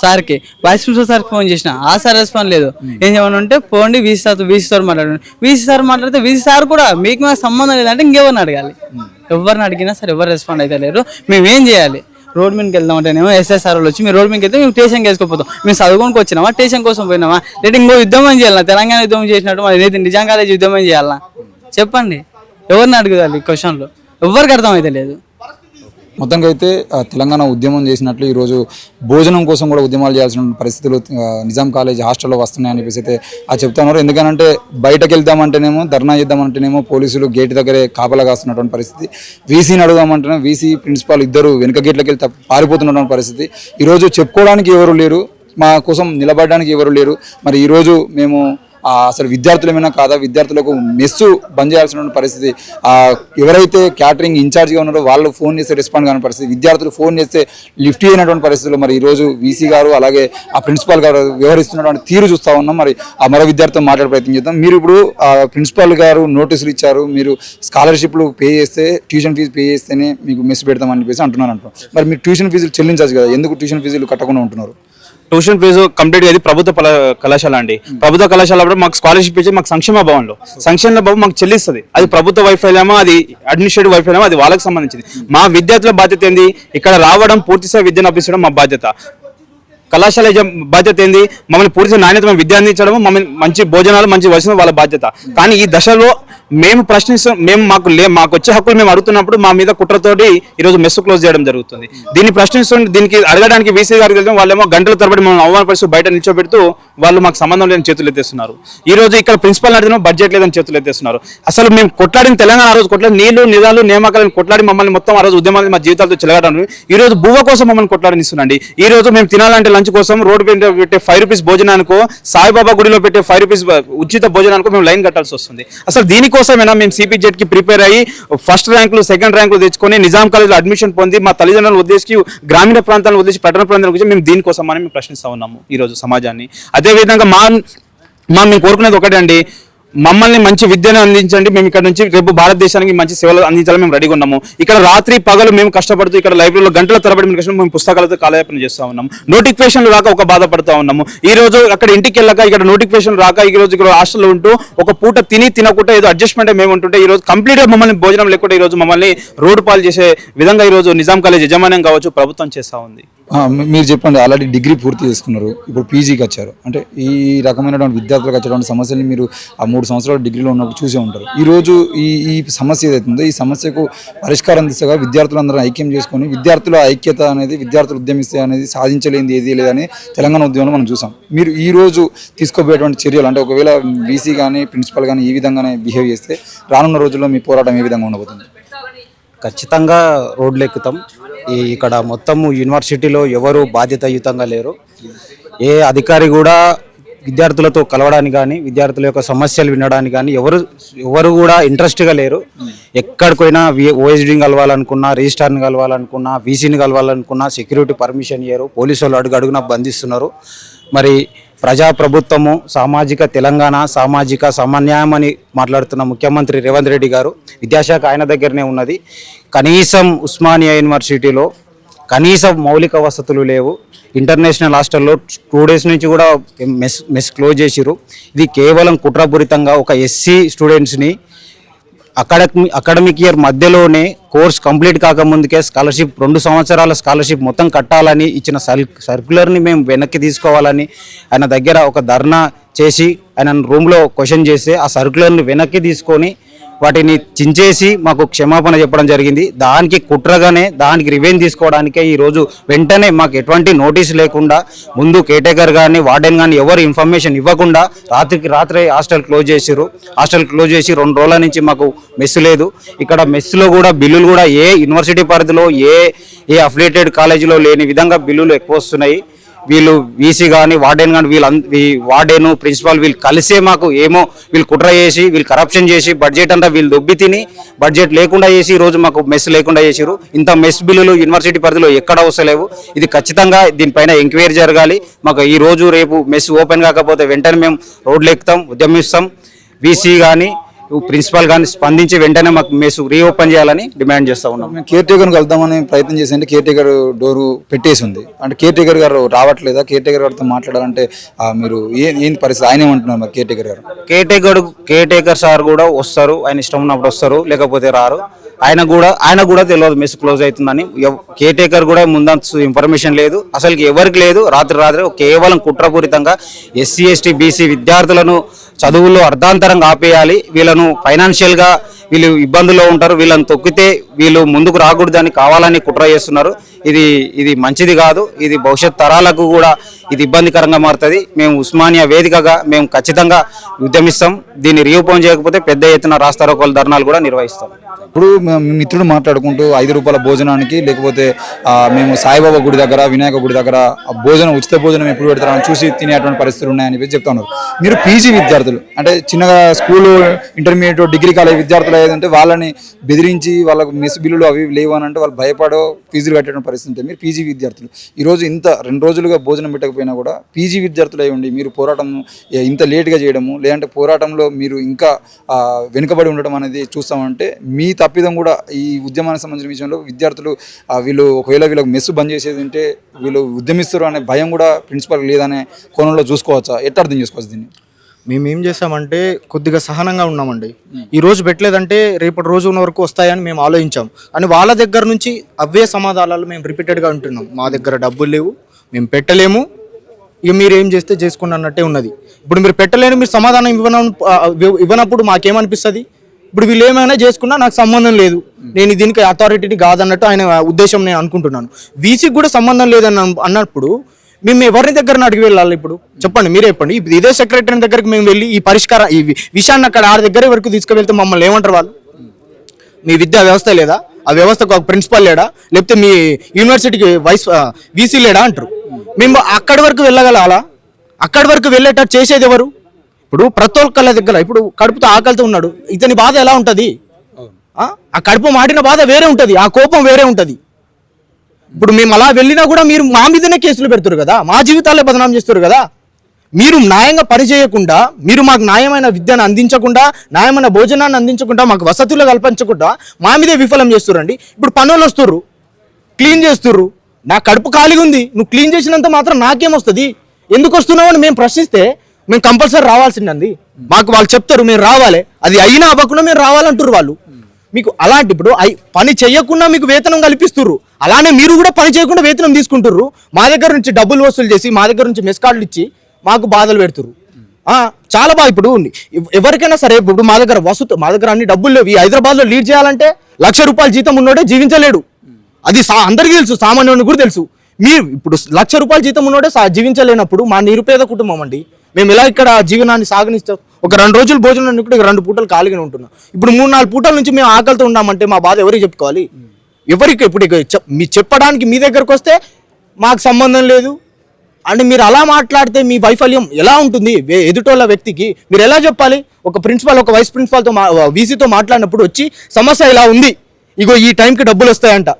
Speaker 3: సార్కి వైస్ ప్రిన్సిపల్ సార్కి ఫోన్ చేసిన, ఆ సార్ రెస్పాన్స్ లేదు. ఏం చేయమని ఉంటే పోండి వీసీ సార్ మాట్లాడండి. వీసీ సార్ మాట్లాడితే వీసీ సార్ కూడా మీకు నాకు సంబంధం లేదంటే ఇంకెవరిని అడగాలి? ఎవరిని అడిగినా సరే ఎవరు రెస్పాండ్ అయితే లేరు. మేము ఏం చేయాలి? రోడ్ మీదకి వెళ్దాం అంటేనేమో ఎస్ఎస్ఆర్ వాళ్ళు వచ్చి మీరు రోడ్ మీదకి వెళ్తే మేము స్టేషన్కి వేసుకోపోతాం. మేము చదువుకోనికి వచ్చినామా, స్టేషన్ కోసం పోయినామా, లేదా ఇంకో యుద్ధం అని చేయాలన్నా? తెలంగాణ యుద్ధం చేసినట్టు మరి నిజాం కాలేజ్ యుద్ధం అని చేయాలన్నా? చెప్పండి, ఎవరిని అడగాలి? క్వశ్చన్లు ఎవరికి అర్థమైతే లేదు.
Speaker 1: మొత్తంగా అయితే తెలంగాణ ఉద్యమం చేసినట్లు ఈరోజు భోజనం కోసం కూడా ఉద్యమాలు చేయాల్సిన పరిస్థితులు నిజాం కాలేజ్ హాస్టల్లో వస్తున్నాయని చెప్పేసి అయితే చెప్తున్నారు. ఎందుకంటే బయటకు వెళ్దామంటేనేమో ధర్నా చేద్దామంటేనేమో పోలీసులు గేట్ దగ్గరే కాపలా కాస్తున్నటువంటి పరిస్థితి. వీసీని అడుగుదామంటేనే వీసీ ప్రిన్సిపాల్ ఇద్దరు వెనుక గేట్లకి వెళ్తే పారిపోతున్నటువంటి పరిస్థితి. ఈరోజు చెప్పుకోవడానికి ఎవరు లేరు, మా కోసం నిలబడడానికి ఎవరు లేరు. మరి ఈరోజు మేము అసలు విద్యార్థులు ఏమైనా కాదా, విద్యార్థులకు మెస్సు బంద్ చేయాల్సిన పరిస్థితి. ఎవరైతే క్యాటరింగ్ ఇన్ఛార్జ్గా ఉన్నారో వాళ్ళు ఫోన్ చేస్తే రెస్పాండ్ కాని పరిస్థితి, విద్యార్థులు ఫోన్ చేస్తే లిఫ్ట్ చేయనటువంటి పరిస్థితులు. మరి ఈరోజు వీసీ గారు అలాగే ఆ ప్రిన్సిపాల్ గారు వ్యవహరిస్తున్నటువంటి తీరు చూస్తూ ఉన్నాం. మరి ఆ మరో విద్యార్థితో మాట్లాడే ప్రయత్నం చేద్దాం. మీరు ఇప్పుడు ప్రిన్సిపాల్ గారు నోటీసులు ఇచ్చారు, మీరు స్కాలర్షిప్లు పే చేస్తే ట్యూషన్ ఫీజు పే చేస్తేనే మీకు మెస్ పెడతామని చెప్పేసి అంటున్నారు. మరి మీరు ట్యూషన్ ఫీజులు చెల్లించచ్చు కదా, ఎందుకు ట్యూషన్ ఫీజులు కట్టకుండా ఉంటున్నారు?
Speaker 4: ట్యూషన్ ఫీజు కంప్లీట్ అది ప్రభుత్వ కళాశాల అండి. ప్రభుత్వ కళాశాల మాకు స్కాలర్షిప్ ఇచ్చి మాకు సంక్షేమ భవన్లో మాకు చెల్లిస్తుంది. అది ప్రభుత్వ వైఫల్యమో అది అడ్మినిస్ట్రేటివ్ వైఫల్యమో అది వాళ్ళకి సంబంధించింది. మా విద్యార్థుల బాధ్యత ఏంది? ఇక్కడ రావడం పూర్తిస్థాయి విద్యను అభ్యసించడం మా బాధ్యత. కళాశాల బాధ్యత ఏంది? మమ్మల్ని పూర్తి నాణ్యతమైన విద్య అందించడం, మమ్మల్ని మంచి భోజనాలు మంచి వసతులు వాళ్ళ బాధ్యత. కానీ ఈ దశలో మేము మాకు వచ్చే హక్కులు మేము అడుగుతున్నప్పుడు మా మీద కుట్రతోటి ఈరోజు మెస్ క్లోజ్ చేయడం జరుగుతుంది. దీన్ని ప్రశ్నిస్తుంది, దీనికి అడగడానికి వీసీ గారికి వెళ్తాం, వాళ్ళేమో గంటల తరబడి మమ్మల్ని అవమానపరుస్తూ బయట నిల్చోబెడుతూ వాళ్ళు మాకు సంబంధం లేని చేతులు ఎత్తేస్తున్నారు. ఈ రోజు ఇక్కడ ప్రిన్సిపల్ అడిగినా బడ్జెట్ లేదని చేతులు ఎత్తేస్తున్నారు. అసలు మేము కొట్లాడిన తెలంగాణ ఆ రోజు కొట్లాడి నీళ్లు నిజాలు నియామకాలను కొట్లాడి మమ్మల్ని మొత్తం ఆ రోజు ఉద్యమాలు మా జీవితాలతో చెలగడం. ఈ రోజు బువ్వ కోసం మమ్మల్ని కొట్లాడనిస్తున్నాండి. ఈ రోజు మేము తినాలంటే లంచ్ కోసం రోడ్డు మీద పెట్టే 5 రూపీస్ భోజనానికో, సాయిబాబా గుడిలో పెట్టే 5 రూపీస్ ఉచిత భోజనానికో మేము లైన్ కట్టాల్సి వస్తుంది. అసలు దీనికోసమైనా మేము CPZ కి ప్రిపేర్ అయ్యి ఫస్ట్ ర్యాంకులు సెకండ్ ర్యాంకులు తెచ్చుకొని నిజాం కాలేజ్లో అడ్మిషన్ పొంది మా తల్లిదండ్రులను ఉద్దేశించి గ్రామీణ ప్రాంతాలను ఉద్దేశించి పట్టణ ప్రాంతాలకు వచ్చి మేము దీనికోసం అని మేము ప్రశ్నిస్తూ ఉన్నాము ఈరోజు సమాజాన్ని. అదేవిధంగా మేము కోరుకునేది ఒకటే అండి, మమ్మల్ని మంచి విద్యను అందించండి. మేము ఇక్కడ నుంచి రేపు భారతదేశానికి మంచి సేవలు అందించాలని మేము రెడీగా ఉన్నాము. ఇక్కడ రాత్రి పగలు మేము కష్టపడుతూ ఇక్కడ లైబ్రరీలో గంటల తరబడి మేము పుస్తకాలతో కాలయాపన చేస్తూ ఉన్నాము. నోటిఫికేషన్లు రాక ఒక బాధపడుతూ ఉన్నాము. ఈ రోజు అక్కడ ఇంటికి వెళ్ళక ఇక్కడ నోటిఫికేషన్ రాక ఈ రోజు ఇక్కడ హాస్టల్లో ఉంటూ ఒక పూట తినకుండా ఏదో అడ్జస్ట్మెంట్ మేము ఉంటుంటే ఈ రోజు కంప్లీట్గా మమ్మల్ని భోజనం లేకుండా ఈ రోజు మమ్మల్ని రోడ్డు పాలు చేసే విధంగా ఈ రోజు నిజాం కాలేజ్ యజమాన్యం కావచ్చు ప్రభుత్వం చేస్తూ ఉంది.
Speaker 1: మీరు చెప్పండి, ఆల్రెడీ డిగ్రీ పూర్తి చేసుకున్నారు, ఇప్పుడు పీజీకి వచ్చారు. అంటే ఈ రకమైనటువంటి విద్యార్థులకు వచ్చేటువంటి సమస్యని మీరు ఆ 3 సంవత్సరాల డిగ్రీలో ఉన్నప్పుడు చూసే ఉంటారు. ఈరోజు ఈ సమస్య ఏదైతుందో ఈ సమస్యకు పరిష్కారం దిశగా విద్యార్థులందరూ ఐక్యం చేసుకొని విద్యార్థుల ఐక్యత అనేది విద్యార్థులు ఉద్యమిస్తే అనేది సాధించలేనిది ఏది లేదని తెలంగాణ ఉద్యమంలో మనం చూసాం. మీరు ఈ రోజు తీసుకోబోయేటువంటి చర్యలు అంటే ఒకవేళ వీసీ కానీ ప్రిన్సిపల్ కానీ ఈ విధంగానే బిహేవ్ చేస్తే రానున్న రోజుల్లో మీ పోరాటం ఏ విధంగా ఉండబోతుంది?
Speaker 5: ఖచ్చితంగా రోడ్లు ఎక్కుతాం. ఇక్కడ మొత్తము యూనివర్సిటీలో ఎవరు బాధ్యతాయుతంగా లేరు. ఏ అధికారి కూడా విద్యార్థులతో కలవడానికి కానీ విద్యార్థుల యొక్క సమస్యలు వినడానికి కానీ ఎవరు కూడా ఇంట్రెస్ట్గా లేరు. ఎక్కడికైనా ఓఎస్డీని కలవాలనుకున్నా, రిజిస్ట్రార్ని కలవాలనుకున్నా, వీసీని కలవాలనుకున్నా సెక్యూరిటీ పర్మిషన్ ఇయ్యరు. పోలీసు వాళ్ళు అడుగున బంధిస్తున్నారు. మరి ప్రజాప్రభుత్వము సామాజిక తెలంగాణ సామాజిక సమన్యాయం అని మాట్లాడుతున్న ముఖ్యమంత్రి రేవంత్ రెడ్డి గారు విద్యాశాఖ ఆయన దగ్గరనే ఉన్నది. కనీసం ఉస్మానియా యూనివర్సిటీలో కనీసం మౌలిక వసతులు లేవు. ఇంటర్నేషనల్ హాస్టల్లో 2 days నుంచి కూడా మెస్ క్లోజ్ చేసిరు. ఇది కేవలం కుట్రపూరితంగా ఒక ఎస్సీ స్టూడెంట్స్ని అకాడమిక్ ఇయర్ మధ్యలోనే కోర్స్ కంప్లీట్ కాకముందుకే స్కాలర్షిప్ 2 సంవత్సరాల స్కాలర్షిప్ మొత్తం కట్టాలని ఇచ్చిన సర్క్యులర్ని మేము వెనక్కి తీసుకోవాలని ఆయన దగ్గర ఒక ధర్నా చేసి ఆయన రూమ్లో క్వశ్చన్ చేస్తే ఆ సర్క్యులర్ని వెనక్కి తీసుకొని వాటిని చించేసి మాకు క్షమాపణ చెప్పడం జరిగింది. దానికి కుట్రగానే దానికి రివెంజ్ తీసుకోవడానికే ఈరోజు వెంటనే మాకు ఎటువంటి నోటీస్ లేకుండా ముందు కేటేకర్ కానీ వార్డెన్ కానీ ఎవరు ఇన్ఫర్మేషన్ ఇవ్వకుండా రాత్రికి రాత్రే హాస్టల్ క్లోజ్ చేసిర్రు. హాస్టల్ క్లోజ్ చేసి 2 రోజుల నుంచి మాకు మెస్ లేదు. ఇక్కడ మెస్లో కూడా బిల్లులు కూడా ఏ యూనివర్సిటీ పరిధిలో ఏ అఫిలియేటెడ్ కాలేజీలో లేని విధంగా బిల్లులు ఎక్కువ వస్తున్నాయి. వీళ్ళు వీసీ కానీ వార్డెన్ కానీ వార్డెను ప్రిన్సిపాల్ వీళ్ళు కలిసే మాకు ఏమో వీళ్ళు కుట్ర చేసి వీళ్ళు కరప్షన్ చేసి బడ్జెట్ అంతా వీళ్ళు దొబ్బి తిని బడ్జెట్ లేకుండా చేసి ఈరోజు మాకు మెస్ లేకుండా చేసిరు. ఇంత మెస్ బిల్లులు యూనివర్సిటీ పరిధిలో ఎక్కడ వస్తలేవు. ఇది ఖచ్చితంగా దీనిపైన ఎంక్వైరీ జరగాలి. మాకు ఈ రోజు రేపు మెస్ ఓపెన్ కాకపోతే వెంటనే మేము రోడ్లు ఎక్కుతాం, ఉద్యమిస్తాం. వీసీ కానీ ప్రిన్సిపాల్ కానీ స్పందించి వెంటనే మాకు మెస్ రీఓపెన్ చేయాలని డిమాండ్ చేస్తూ ఉన్నాం.
Speaker 1: మేము కేర్ టేకర్ని కలుద్దామని ప్రయత్నం చేసి కేర్ టేకర్ డోరు పెట్టేసి ఉంది. అంటే కేర్ టేకర్ గారు రావట్లేదా? కేర్ టేకర్ గారితో మాట్లాడాలంటే మీరు ఏంటి పరిస్థితి? ఆయన ఏమంటున్నారు మరి కేర్ టేకర్ గారు?
Speaker 5: కేర్ టేకర్ సార్ కూడా వస్తారు, ఆయన ఇష్టం ఉన్నప్పుడు వస్తారు, లేకపోతే రారు. ఆయన కూడా తెలియదు మెస్ క్లోజ్ అవుతుందని. కేర్ టేకర్ కూడా ముందంతు ఇన్ఫర్మేషన్ లేదు, అసలు ఎవరికి లేదు. రాత్రి కేవలం కుట్రపూరితంగా ఎస్సీ ఎస్టీ బీసీ విద్యార్థులను చదువుల్లో అర్ధాంతరంగా ఆపేయాలి, వీళ్ళను ఫైనాన్షియల్గా వీళ్ళు ఇబ్బందుల్లో ఉంటారు, వీళ్ళని తొక్కితే వీళ్ళు ముందుకు రాకూడదని కావాలని కుట్ర చేస్తున్నారు. ఇది మంచిది కాదు. ఇది భవిష్యత్ తరాలకు కూడా ఇది ఇబ్బందికరంగా మారుతుంది. మేము ఉస్మానియా వేదికగా మేము ఖచ్చితంగా ఉద్యమిస్తాం. దీన్ని రీఓపెన్ చేయకపోతే పెద్ద ఎత్తున రాస్తారోకోల ధర్నాలు కూడా నిర్వహిస్తాం.
Speaker 1: ఇప్పుడు మిత్రుడు మాట్లాడుకుంటూ 5 రూపాయల భోజనానికి లేకపోతే మేము సాయిబాబా గుడి దగ్గర వినాయక గుడి దగ్గర భోజనం ఉచిత భోజనం ఎప్పుడు పెడతారని చూసి తినేటువంటి పరిస్థితులు ఉన్నాయని చెప్పి చెప్తా ఉన్నారు. మీరు పీజీ విద్యార్థులు అంటే చిన్నగా స్కూలు ఇంటర్మీడియట్ డిగ్రీ కాలేజ్ విద్యార్థులు ఏదంటే వాళ్ళని బెదిరించి వాళ్ళకు మెస్ బిల్లులు అవి లేవు అని అంటే వాళ్ళు భయపడో ఫీజులు కట్టడం పరిస్థితి ఉంటుంది. మీరు పీజీ విద్యార్థులు ఈరోజు 2 రోజులుగా భోజనం పెట్టకపోయినా కూడా పీజీ విద్యార్థులు అయి ఉండి మీరు పోరాటం ఇంత లేట్గా చేయడము, లేదంటే పోరాటంలో మీరు ఇంకా వెనుకబడి ఉండడం అనేది చూస్తామంటే మీ తప్పిదం కూడా ఈ ఉద్యమానికి సంబంధించిన విషయంలో విద్యార్థులు వీళ్ళు ఒకవేళ వీళ్ళకి మెస్సు బంద్ చేసేది ఉంటే వీళ్ళు ఉద్యమిస్తారు అనే భయం కూడా ప్రిన్సిపల్ లేదనే కోణంలో చూసుకోవచ్చా? ఎట్లా అర్థం చేసుకోవచ్చు దీన్ని?
Speaker 6: మేము ఏం చేస్తామంటే కొద్దిగా సహనంగా ఉన్నామండి. ఈ రోజు పెట్టలేదంటే రేపటి రోజు ఉన్న వరకు వస్తాయని మేము ఆలోచించాం. అని వాళ్ళ దగ్గర నుంచి అవే సమాధానాలు మేము రిపీటెడ్గా ఉంటున్నాం. మా దగ్గర డబ్బులు లేవు, మేము పెట్టలేము, ఇక మీరు ఏం చేస్తే చేసుకుని అన్నట్టే ఉన్నది. ఇప్పుడు మీరు పెట్టలేని మీరు సమాధానం ఇవ్వనప్పుడు మాకేమనిపిస్తుంది? ఇప్పుడు వీళ్ళు ఏమైనా చేసుకున్నా నాకు సంబంధం లేదు, నేను దీనికి అథారిటీని కాదన్నట్టు ఆయన ఉద్దేశం నేను అనుకుంటున్నాను. వీసీకి కూడా సంబంధం లేదని అన్నప్పుడు మేము ఎవరిని దగ్గర అడిగి వెళ్ళాలి? ఇప్పుడు చెప్పండి, మీరే చెప్పండి. ఇప్పుడు ఇదే సెక్రటరీ దగ్గరికి మేము వెళ్ళి ఈ విషయాన్ని అక్కడ ఆడ దగ్గర వరకు తీసుకువెళ్తే మమ్మల్ని ఏమంటారు వాళ్ళు? మీ విద్యా వ్యవస్థ లేదా? ఆ వ్యవస్థకు ఒక ప్రిన్సిపల్ లేడా? లేకపోతే మీ యూనివర్సిటీకి వీసీ లేడా అంటారు. మేము అక్కడి వరకు వెళ్ళగల అక్కడి వరకు వెళ్ళేటట్టు చేసేది ఎవరు? ఇప్పుడు ప్రతి ఒక్కళ్ళ దగ్గర ఇప్పుడు కడుపుతో ఆకలితో ఉన్నాడు, ఇతని బాధ ఎలా ఉంటుంది? ఆ కడుపు మాటిన బాధ వేరే ఉంటుంది, ఆ కోపం వేరే ఉంటుంది. ఇప్పుడు మేము అలా వెళ్ళినా కూడా మీరు మా మీదనే కేసులు పెడుతున్నారు కదా, మా జీవితాలే బదనాం చేస్తారు కదా. మీరు న్యాయంగా పని చేయకుండా, మీరు మాకు న్యాయమైన విద్యను అందించకుండా, న్యాయమైన భోజనాన్ని అందించకుండా, మాకు వసతులు కల్పించకుండా మా మీదే విఫలం చేస్తుర్రండి. ఇప్పుడు పనులు వస్తుర్రు, క్లీన్ చేస్తుర్రు, నా కడుపు ఖాళీగా ఉంది, నువ్వు క్లీన్ చేసినంత మాత్రం నాకేమొస్తుంది? ఎందుకు వస్తున్నావు అని మేము ప్రశ్నిస్తే మేము కంపల్సరీ రావాల్సిందండి. మాకు వాళ్ళు చెప్తారు మేము రావాలి, అది అయినా అవ్వకుండా మేము రావాలంటారు వాళ్ళు. మీకు అలాంటి ఇప్పుడు పని చేయకుండా మీకు వేతనం కల్పిస్తుర్రు, అలానే మీరు కూడా పని చేయకుండా వేతనం తీసుకుంటుర్రు. మా దగ్గర నుంచి డబ్బులు వసూలు చేసి మా దగ్గర నుంచి మెస్ కార్డులు ఇచ్చి మాకు బాధలు పెడుతుర్రు. చాలా బాగా ఇప్పుడు ఎవరికైనా సరే ఇప్పుడు మా దగ్గర అన్ని డబ్బులు లేవు. ఈ హైదరాబాద్లో లీడ్ చేయాలంటే 1,00,000 రూపాయల జీతం ఉన్నోడే జీవించలేడు. అది అందరికీ తెలుసు, సామాన్యునికి కూడా తెలుసు. మీరు ఇప్పుడు 1,00,000 రూపాయల జీతం ఉన్నోడే జీవించలేనప్పుడు మా నిరుపేద కుటుంబం అండి, మేము ఎలా ఇక్కడ జీవనాన్ని సాగనిస్తాం? ఒక 2 రోజులు భోజనం కూడా 2 పూటలు ఖాళీగానే ఉంటున్నాం. ఇప్పుడు 3-4 పూటల నుంచి మేము ఆకలితో ఉన్నామంటే మా బాధ ఎవరికి చెప్పుకోవాలి? ఎవరికి? ఇప్పుడు మీ చెప్పడానికి మీ దగ్గరకు వస్తే మాకు సంబంధం లేదు అంటే మీరు అలా మాట్లాడితే మీ వైఫల్యం ఎలా ఉంటుంది ఎదుటోళ్ళ వ్యక్తికి? మీరు ఎలా చెప్పాలి? ఒక ప్రిన్సిపాల్ ఒక వైస్ ప్రిన్సిపాల్తో వీసీతో మాట్లాడినప్పుడు వచ్చి సమస్య ఇలా ఉంది, ఇగో ఈ టైంకి డబ్బులు వస్తాయంట,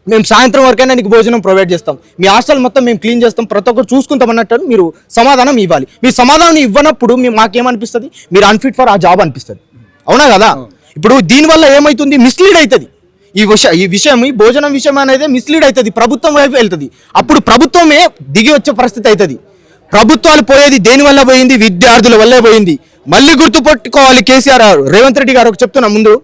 Speaker 6: మేము సాయంత్రం వరకైనా నీకు భోజనం ప్రొవైడ్ చేస్తాం, మీ హాస్టల్ మొత్తం మేము క్లీన్ చేస్తాం, ప్రతి ఒక్కరు చూసుకుంటాం అన్నట్టు మీరు సమాధానం ఇవ్వాలి. మీ సమాధానం ఇవ్వనప్పుడు మాకేమనిపిస్తుంది? మీరు అన్ఫిట్ ఫర్ ఆ జాబ్ అనిపిస్తుంది. అవునా కదా? ఇప్పుడు దీనివల్ల ఏమవుతుంది? మిస్లీడ్ అవుతుంది. ఈ భోజనం విషయం అనేది మిస్లీడ్ అవుతుంది, ప్రభుత్వం వైపు వెళ్తుంది. అప్పుడు ప్రభుత్వమే దిగి వచ్చే పరిస్థితి అవుతుంది. ప్రభుత్వాలు పోయేది దేనివల్ల పోయింది? విద్యార్థుల వల్లే పోయింది. మళ్ళీ గుర్తుపెట్టుకోవాలి కేసీఆర్ రేవంత్ రెడ్డి గారు చెప్తున్నా ముందు,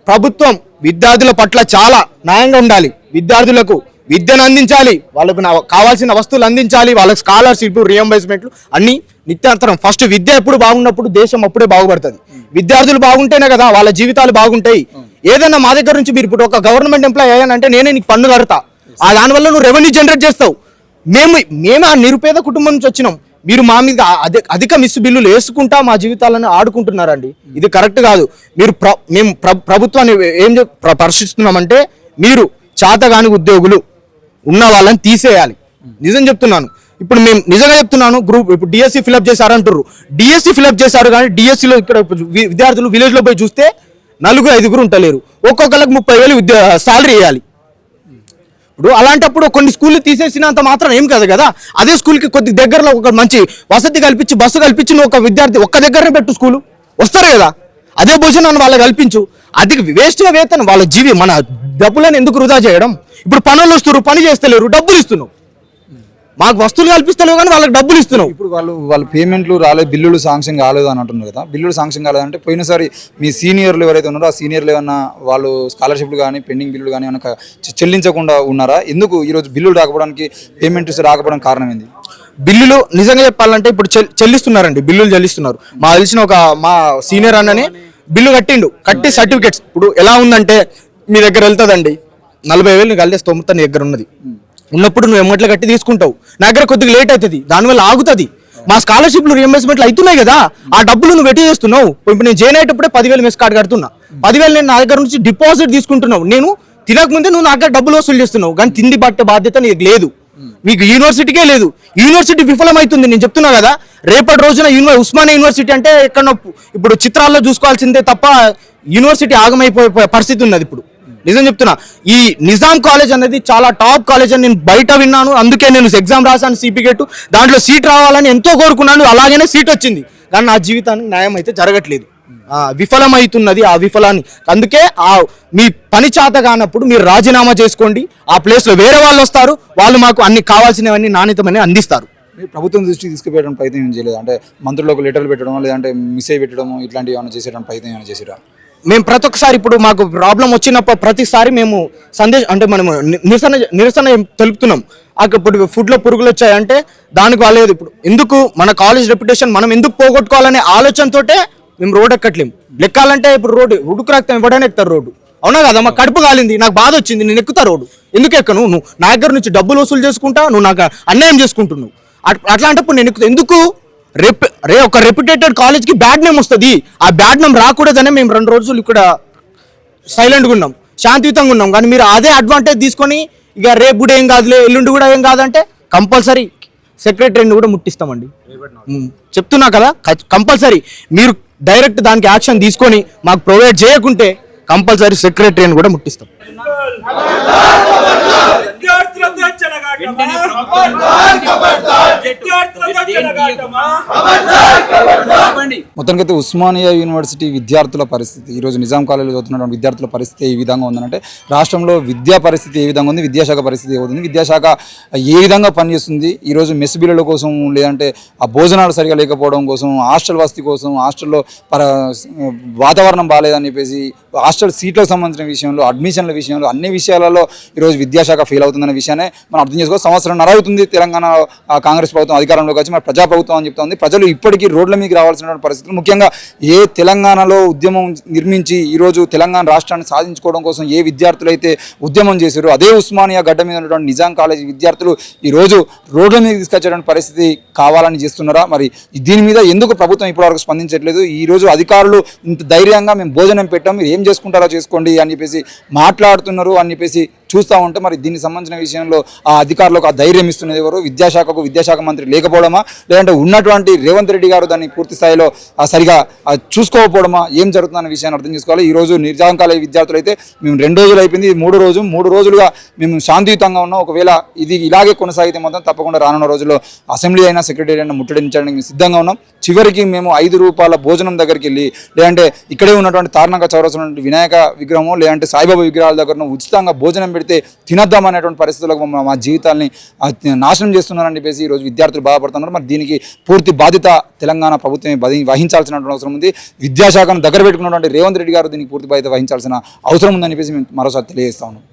Speaker 6: ప్రభుత్వం విద్యార్థుల పట్ల చాలా న్యాయంగా ఉండాలి. విద్యార్థులకు విద్యను అందించాలి, వాళ్ళకు కావాల్సిన వస్తువులు అందించాలి, వాళ్ళకి స్కాలర్షిప్ రియంబర్స్మెంట్లు అన్ని నిత్యాంతరం. ఫస్ట్ విద్య ఎప్పుడు బాగున్నప్పుడు దేశం అప్పుడే బాగుపడుతుంది. విద్యార్థులు బాగుంటేనే కదా వాళ్ళ జీవితాలు బాగుంటాయి. ఏదైనా మా దగ్గర నుంచి మీరు ఇప్పుడు ఒక గవర్నమెంట్ ఎంప్లాయ్ అయ్యానంటే నేనే నీకు పన్ను కడతా, దానివల్ల నువ్వు రెవెన్యూ జనరేట్ చేస్తావు. మేము ఆ నిరుపేద కుటుంబం నుంచి వచ్చినాం, మీరు మా మీద అధిక మిస్సు బిల్లులు వేసుకుంటా మా జీవితాలను ఆడుకుంటున్నారండి. ఇది కరెక్ట్ కాదు. మేము ప్రభుత్వాన్ని ఏం పరిశీలిస్తున్నామంటే మీరు చేతగాని ఉద్యోగులు ఉన్న వాళ్ళని తీసేయాలి. నిజం చెప్తున్నాను. ఇప్పుడు మేము నిజంగా చెప్తున్నాను. గ్రూప్ ఇప్పుడు డిఎస్సి ఫిల్అప్ చేశారంటారు, డిఎస్సి ఫిల్అప్ చేశారు కానీ డిఎస్సిలో ఇక్కడ విద్యార్థులు విలేజ్లో పోయి చూస్తే 4-5 ఉంటలేరు. ఒక్కొక్కరికి 30,000 శాలరీ వేయాలి. ఇప్పుడు అలాంటప్పుడు కొన్ని స్కూళ్ళు తీసేసినంత మాత్రం ఏం కాదు కదా. అదే స్కూల్కి కొద్ది దగ్గరలో ఒక మంచి వసతి కల్పించి, బస్సు కల్పించి నువ్వు ఒక విద్యార్థి ఒక్క దగ్గరనే పెట్టు, స్కూలు వస్తారు కదా. అదే భోజనాన్ని వాళ్ళకి కల్పించు. అది వేస్ట్గా వేతనం వాళ్ళ మన డబ్బులను ఎందుకు వృధా చేయడం? ఇప్పుడు పనులు వస్తున్నారు, పని చేస్తలేరు, డబ్బులు ఇస్తున్నావు. మాకు వస్తువులు కల్పిస్తలేవు కానీ వాళ్ళకి డబ్బులు ఇస్తున్నావు.
Speaker 1: ఇప్పుడు వాళ్ళ పేమెంట్లు రాలేదు, బిల్లులు శాంక్షన్ కాలేదు అని అంటున్నారు కదా. బిల్లులు శాంక్షన్ కాలేదంటే పోయినసారి మీ సీనియర్లు ఎవరైతే ఉన్నారో ఆ సీనియర్లు ఏమన్నా వాళ్ళు స్కాలర్షిప్లు కానీ పెండింగ్ బిల్లులు కానీ ఏమన్నా చెల్లించకుండా ఉన్నారా? ఎందుకు ఈరోజు బిల్లులు రాకపోవడానికి, పేమెంట్స్ రాకపోవడానికి కారణం ఏంది?
Speaker 6: బిల్లులు నిజంగా చెప్పాలంటే ఇప్పుడు చెల్లిస్తున్నారండి, బిల్లులు చెల్లిస్తున్నారు. మా తెలిసిన మా సీనియర్ అన్నని బిల్లు కట్టి సర్టిఫికేట్స్ ఇప్పుడు ఎలా ఉందంటే మీ దగ్గర వెళ్తుందండి 40,000 కలిగే స్తోమత నీ దగ్గర ఉన్నప్పుడు నువ్వు ఎమ్మట్లు కట్టి తీసుకుంటావు. నా దగ్గర కొద్దిగా లేట్ అవుతుంది, దానివల్ల ఆగుతుంది. మా స్కాలర్షిప్లు రియంబర్స్మెంట్లు అవుతున్నాయి కదా, ఆ డబ్బులు నువ్వు వెట్టి చేస్తున్నావు. ఇప్పుడు నేను జాయిన్ అయ్యేటప్పుడే 10,000 మెస్ కార్డు కడుతున్నా, 10,000 నేను నా దగ్గర నుంచి డిపాజిట్ తీసుకుంటున్నావు. నేను తినకముందే నువ్వు నా దగ్గర డబ్బులు వసూలు చేస్తున్నావు, కానీ తిండి బట్టే బాధ్యత నీకు లేదు. మీకు యూనివర్సిటీకే లేదు. యూనివర్సిటీ విఫలమవుతుంది. నేను చెప్తున్నా కదా, రేపటి రోజున ఉస్మానియా యూనివర్సిటీ అంటే ఎక్కడో ఇప్పుడు చిత్రాల్లో చూసుకోవాల్సిందే తప్ప యూనివర్సిటీ ఆగమైపోయే పరిస్థితి ఉన్నది ఇప్పుడు. నిజం చెప్తున్నా. ఈ నిజాం కాలేజ్ అనేది చాలా టాప్ కాలేజ్ అని నేను బయట విన్నాను. అందుకే నేను ఎగ్జామ్ రాశాను, సిపిగేట్, దాంట్లో సీట్ రావాలని ఎంతో కోరుకున్నాను. అలాగనే సీట్ వచ్చింది, కానీ నా జీవితానికి న్యాయం అయితే జరగట్లేదు. విఫలమవుతున్నది ఆ విఫలాన్ని. అందుకే మీ పని చేత కానప్పుడు మీరు రాజీనామా చేసుకోండి. ఆ ప్లేస్లో వేరే వాళ్ళు వస్తారు, వాళ్ళు మాకు అన్ని కావాల్సినవన్నీ నాణ్యతమని అందిస్తారు.
Speaker 1: ప్రభుత్వం దృష్టికి తీసుకుపోయడం ప్రయత్నం ఏం చేయలేదు? అంటే మంత్రులకు లెటర్లు పెట్టడం, లేదంటే మిస్సేజ్ పెట్టడం, ఇట్లాంటివి ఏమైనా చేసేయడం ప్రయత్నం ఏమైనా చేసిరా?
Speaker 6: మేము ప్రతి ఒక్కసారి ఇప్పుడు మాకు ప్రాబ్లం వచ్చినప్పుడు ప్రతిసారి మేము అంటే మనము నిరసన తెలుపుతున్నాం. ఇప్పుడు ఫుడ్లో పురుగులు వచ్చాయంటే దానికి వాళ్ళేది. ఇప్పుడు ఎందుకు మన కాలేజ్ రెప్యుటేషన్ మనం ఎందుకు పోగొట్టుకోవాలనే ఆలోచనతోటే మేము రోడ్ ఎక్కట్లేము. లెక్కాలంటే ఇప్పుడు ఉడుకు రక్తం ఇవ్వడానికి ఎక్కుతారు రోడ్డు. అవునా కదా? మాకు కడుపు కాలింది, నాకు బాధ వచ్చింది, నేను ఎక్కుతా రోడ్డు. ఎందుకు ఎక్కను? నువ్వు నా దగ్గర నుంచి డబ్బులు వసూలు చేసుకుంటా, నువ్వు నాకు అన్యాయం చేసుకుంటున్నావు. అట్లాంటప్పుడు నేను ఎందుకు ఒక రెప్యుటేటెడ్ కాలేజ్కి బ్యాడ్ నేమ్ వస్తుంది. ఆ బ్యాడ్ నేమ్ రాకూడదనే మేము 2 రోజులు ఇక్కడ సైలెంట్గా ఉన్నాం, శాంతియుతంగా ఉన్నాం. కానీ మీరు అదే అడ్వాంటేజ్ తీసుకొని ఇక రేపు కూడా ఏం కాదులే, ఎల్లుండి కూడా ఏం కాదంటే కంపల్సరీ సెక్రటరీని కూడా ముట్టిస్తామండి. చెప్తున్నా కదా, కంపల్సరీ మీరు డైరెక్ట్ దానికి యాక్షన్ తీసుకొని మాకు ప్రొవైడ్ చేయకుంటే కంపల్సరీ సెక్రటరీని కూడా ముట్టిస్తాం.
Speaker 1: మొత్తానికైతే ఉస్మానియా యూనివర్సిటీ విద్యార్థుల పరిస్థితి, ఈరోజు నిజాం కాలేజీలో చదువుతున్నటువంటి విద్యార్థుల పరిస్థితి ఏ విధంగా ఉందంటే, రాష్ట్రంలో విద్యా పరిస్థితి ఏ విధంగా ఉంది, విద్యాశాఖ పరిస్థితి ఏ విధంగా ఉంది, విద్యాశాఖ ఏ విధంగా పనిచేస్తుంది, ఈరోజు మెస్ బిల్లుల కోసం, లేదంటే ఆ భోజనాలు సరిగా లేకపోవడం కోసం, హాస్టల్ వసతి కోసం, హాస్టల్లో వాతావరణం బాగాలేదని చెప్పేసి, హాస్టల్ సీట్లకు సంబంధించిన విషయంలో, అడ్మిషన్ల విషయంలో, అన్ని విషయాలలో ఈరోజు విద్యాశాఖ ఫెయిల్ అవుతుందనే విషయాన్ని మనం అర్థం చేసుకోవాలి. 1.5 సంవత్సరం అవుతుంది తెలంగాణ కాంగ్రెస్ ప్రభుత్వం అధికారంలోకి వచ్చి, మరి ప్రజాప్రభుత్వం అని చెప్తా ఉంది. ప్రజలు ఇప్పటికీ రోడ్ల మీదకి రావాల్సినటువంటి పరిస్థితులు, ముఖ్యంగా ఏ తెలంగాణలో ఉద్యమం నిర్మించి ఈరోజు తెలంగాణ రాష్ట్రాన్ని సాధించుకోవడం కోసం ఏ విద్యార్థులు అయితే ఉద్యమం చేశారో, అదే ఉస్మానియా గడ్డ మీద ఉన్నటువంటి నిజాం కాలేజీ విద్యార్థులు ఈరోజు రోడ్ల మీద తీసుకొచ్చేటువంటి పరిస్థితి కావాలని చేస్తున్నారా? మరి దీని మీద ఎందుకు ప్రభుత్వం ఇప్పటివరకు స్పందించట్లేదు? ఈరోజు అధికారులు ఇంత ధైర్యంగా మేము భోజనం పెట్టాం, మీరు ఏం చేసుకుంటారో చేసుకోండి అని చెప్పేసి మాట్లాడుతున్నారు అని చెప్పేసి చూస్తూ ఉంటే, మరి దీనికి సంబంధించిన విషయంలో ఆ అధికారులకు ఆ ధైర్యం ఇస్తున్నది ఎవరు? విద్యాశాఖ మంత్రి లేకపోవడమా, లేదంటే ఉన్నటువంటి రేవంత్ రెడ్డి గారు దాన్ని పూర్తి స్థాయిలో సరిగా చూసుకోకపోవడమా, ఏం జరుగుతుందన్న విషయాన్ని అర్థం చేసుకోవాలి. ఈరోజు నిజాం కాలేజీ విద్యార్థులు అయితే మేము 2 రోజులు అయిపోయింది, 3 రోజులుగా మేము శాంతియుతంగా ఉన్నాం. ఒకవేళ ఇది ఇలాగే కొనసాగితే మాత్రం తప్పకుండా రానున్న రోజుల్లో అసెంబ్లీ అయినా సెక్రటరీ అయినా ముట్టడించడానికి మేము సిద్ధంగా ఉన్నాం. చివరికి మేము ₹5 భోజనం దగ్గరికి వెళ్ళి, లేదంటే ఇక్కడే ఉన్నటువంటి తార్నాక చౌరస్తా వినాయక విగ్రహము, లేదంటే సాయిబాబా విగ్రహాల దగ్గర ఉచితంగా భోజనం పెడితే తినద్దామనేటువంటి పరిస్థితులకు మా జీవితాల్ని నాశనం చేస్తున్నారని చెప్పేసి ఈరోజు విద్యార్థులు బాధపడుతున్నారు. మరి దీనికి పూర్తి బాధ్యత తెలంగాణ ప్రభుత్వమే వహించాల్సినటువంటి అవసరం ఉంది. విద్యాశాఖను దగ్గర పెట్టుకున్నటువంటి రేవంత్ రెడ్డి గారు దీనికి పూర్తి బాధ్యత వహించాల్సిన అవసరం ఉందని చెప్పేసి మేము మరోసారి తెలియజేస్తా ఉన్నాం.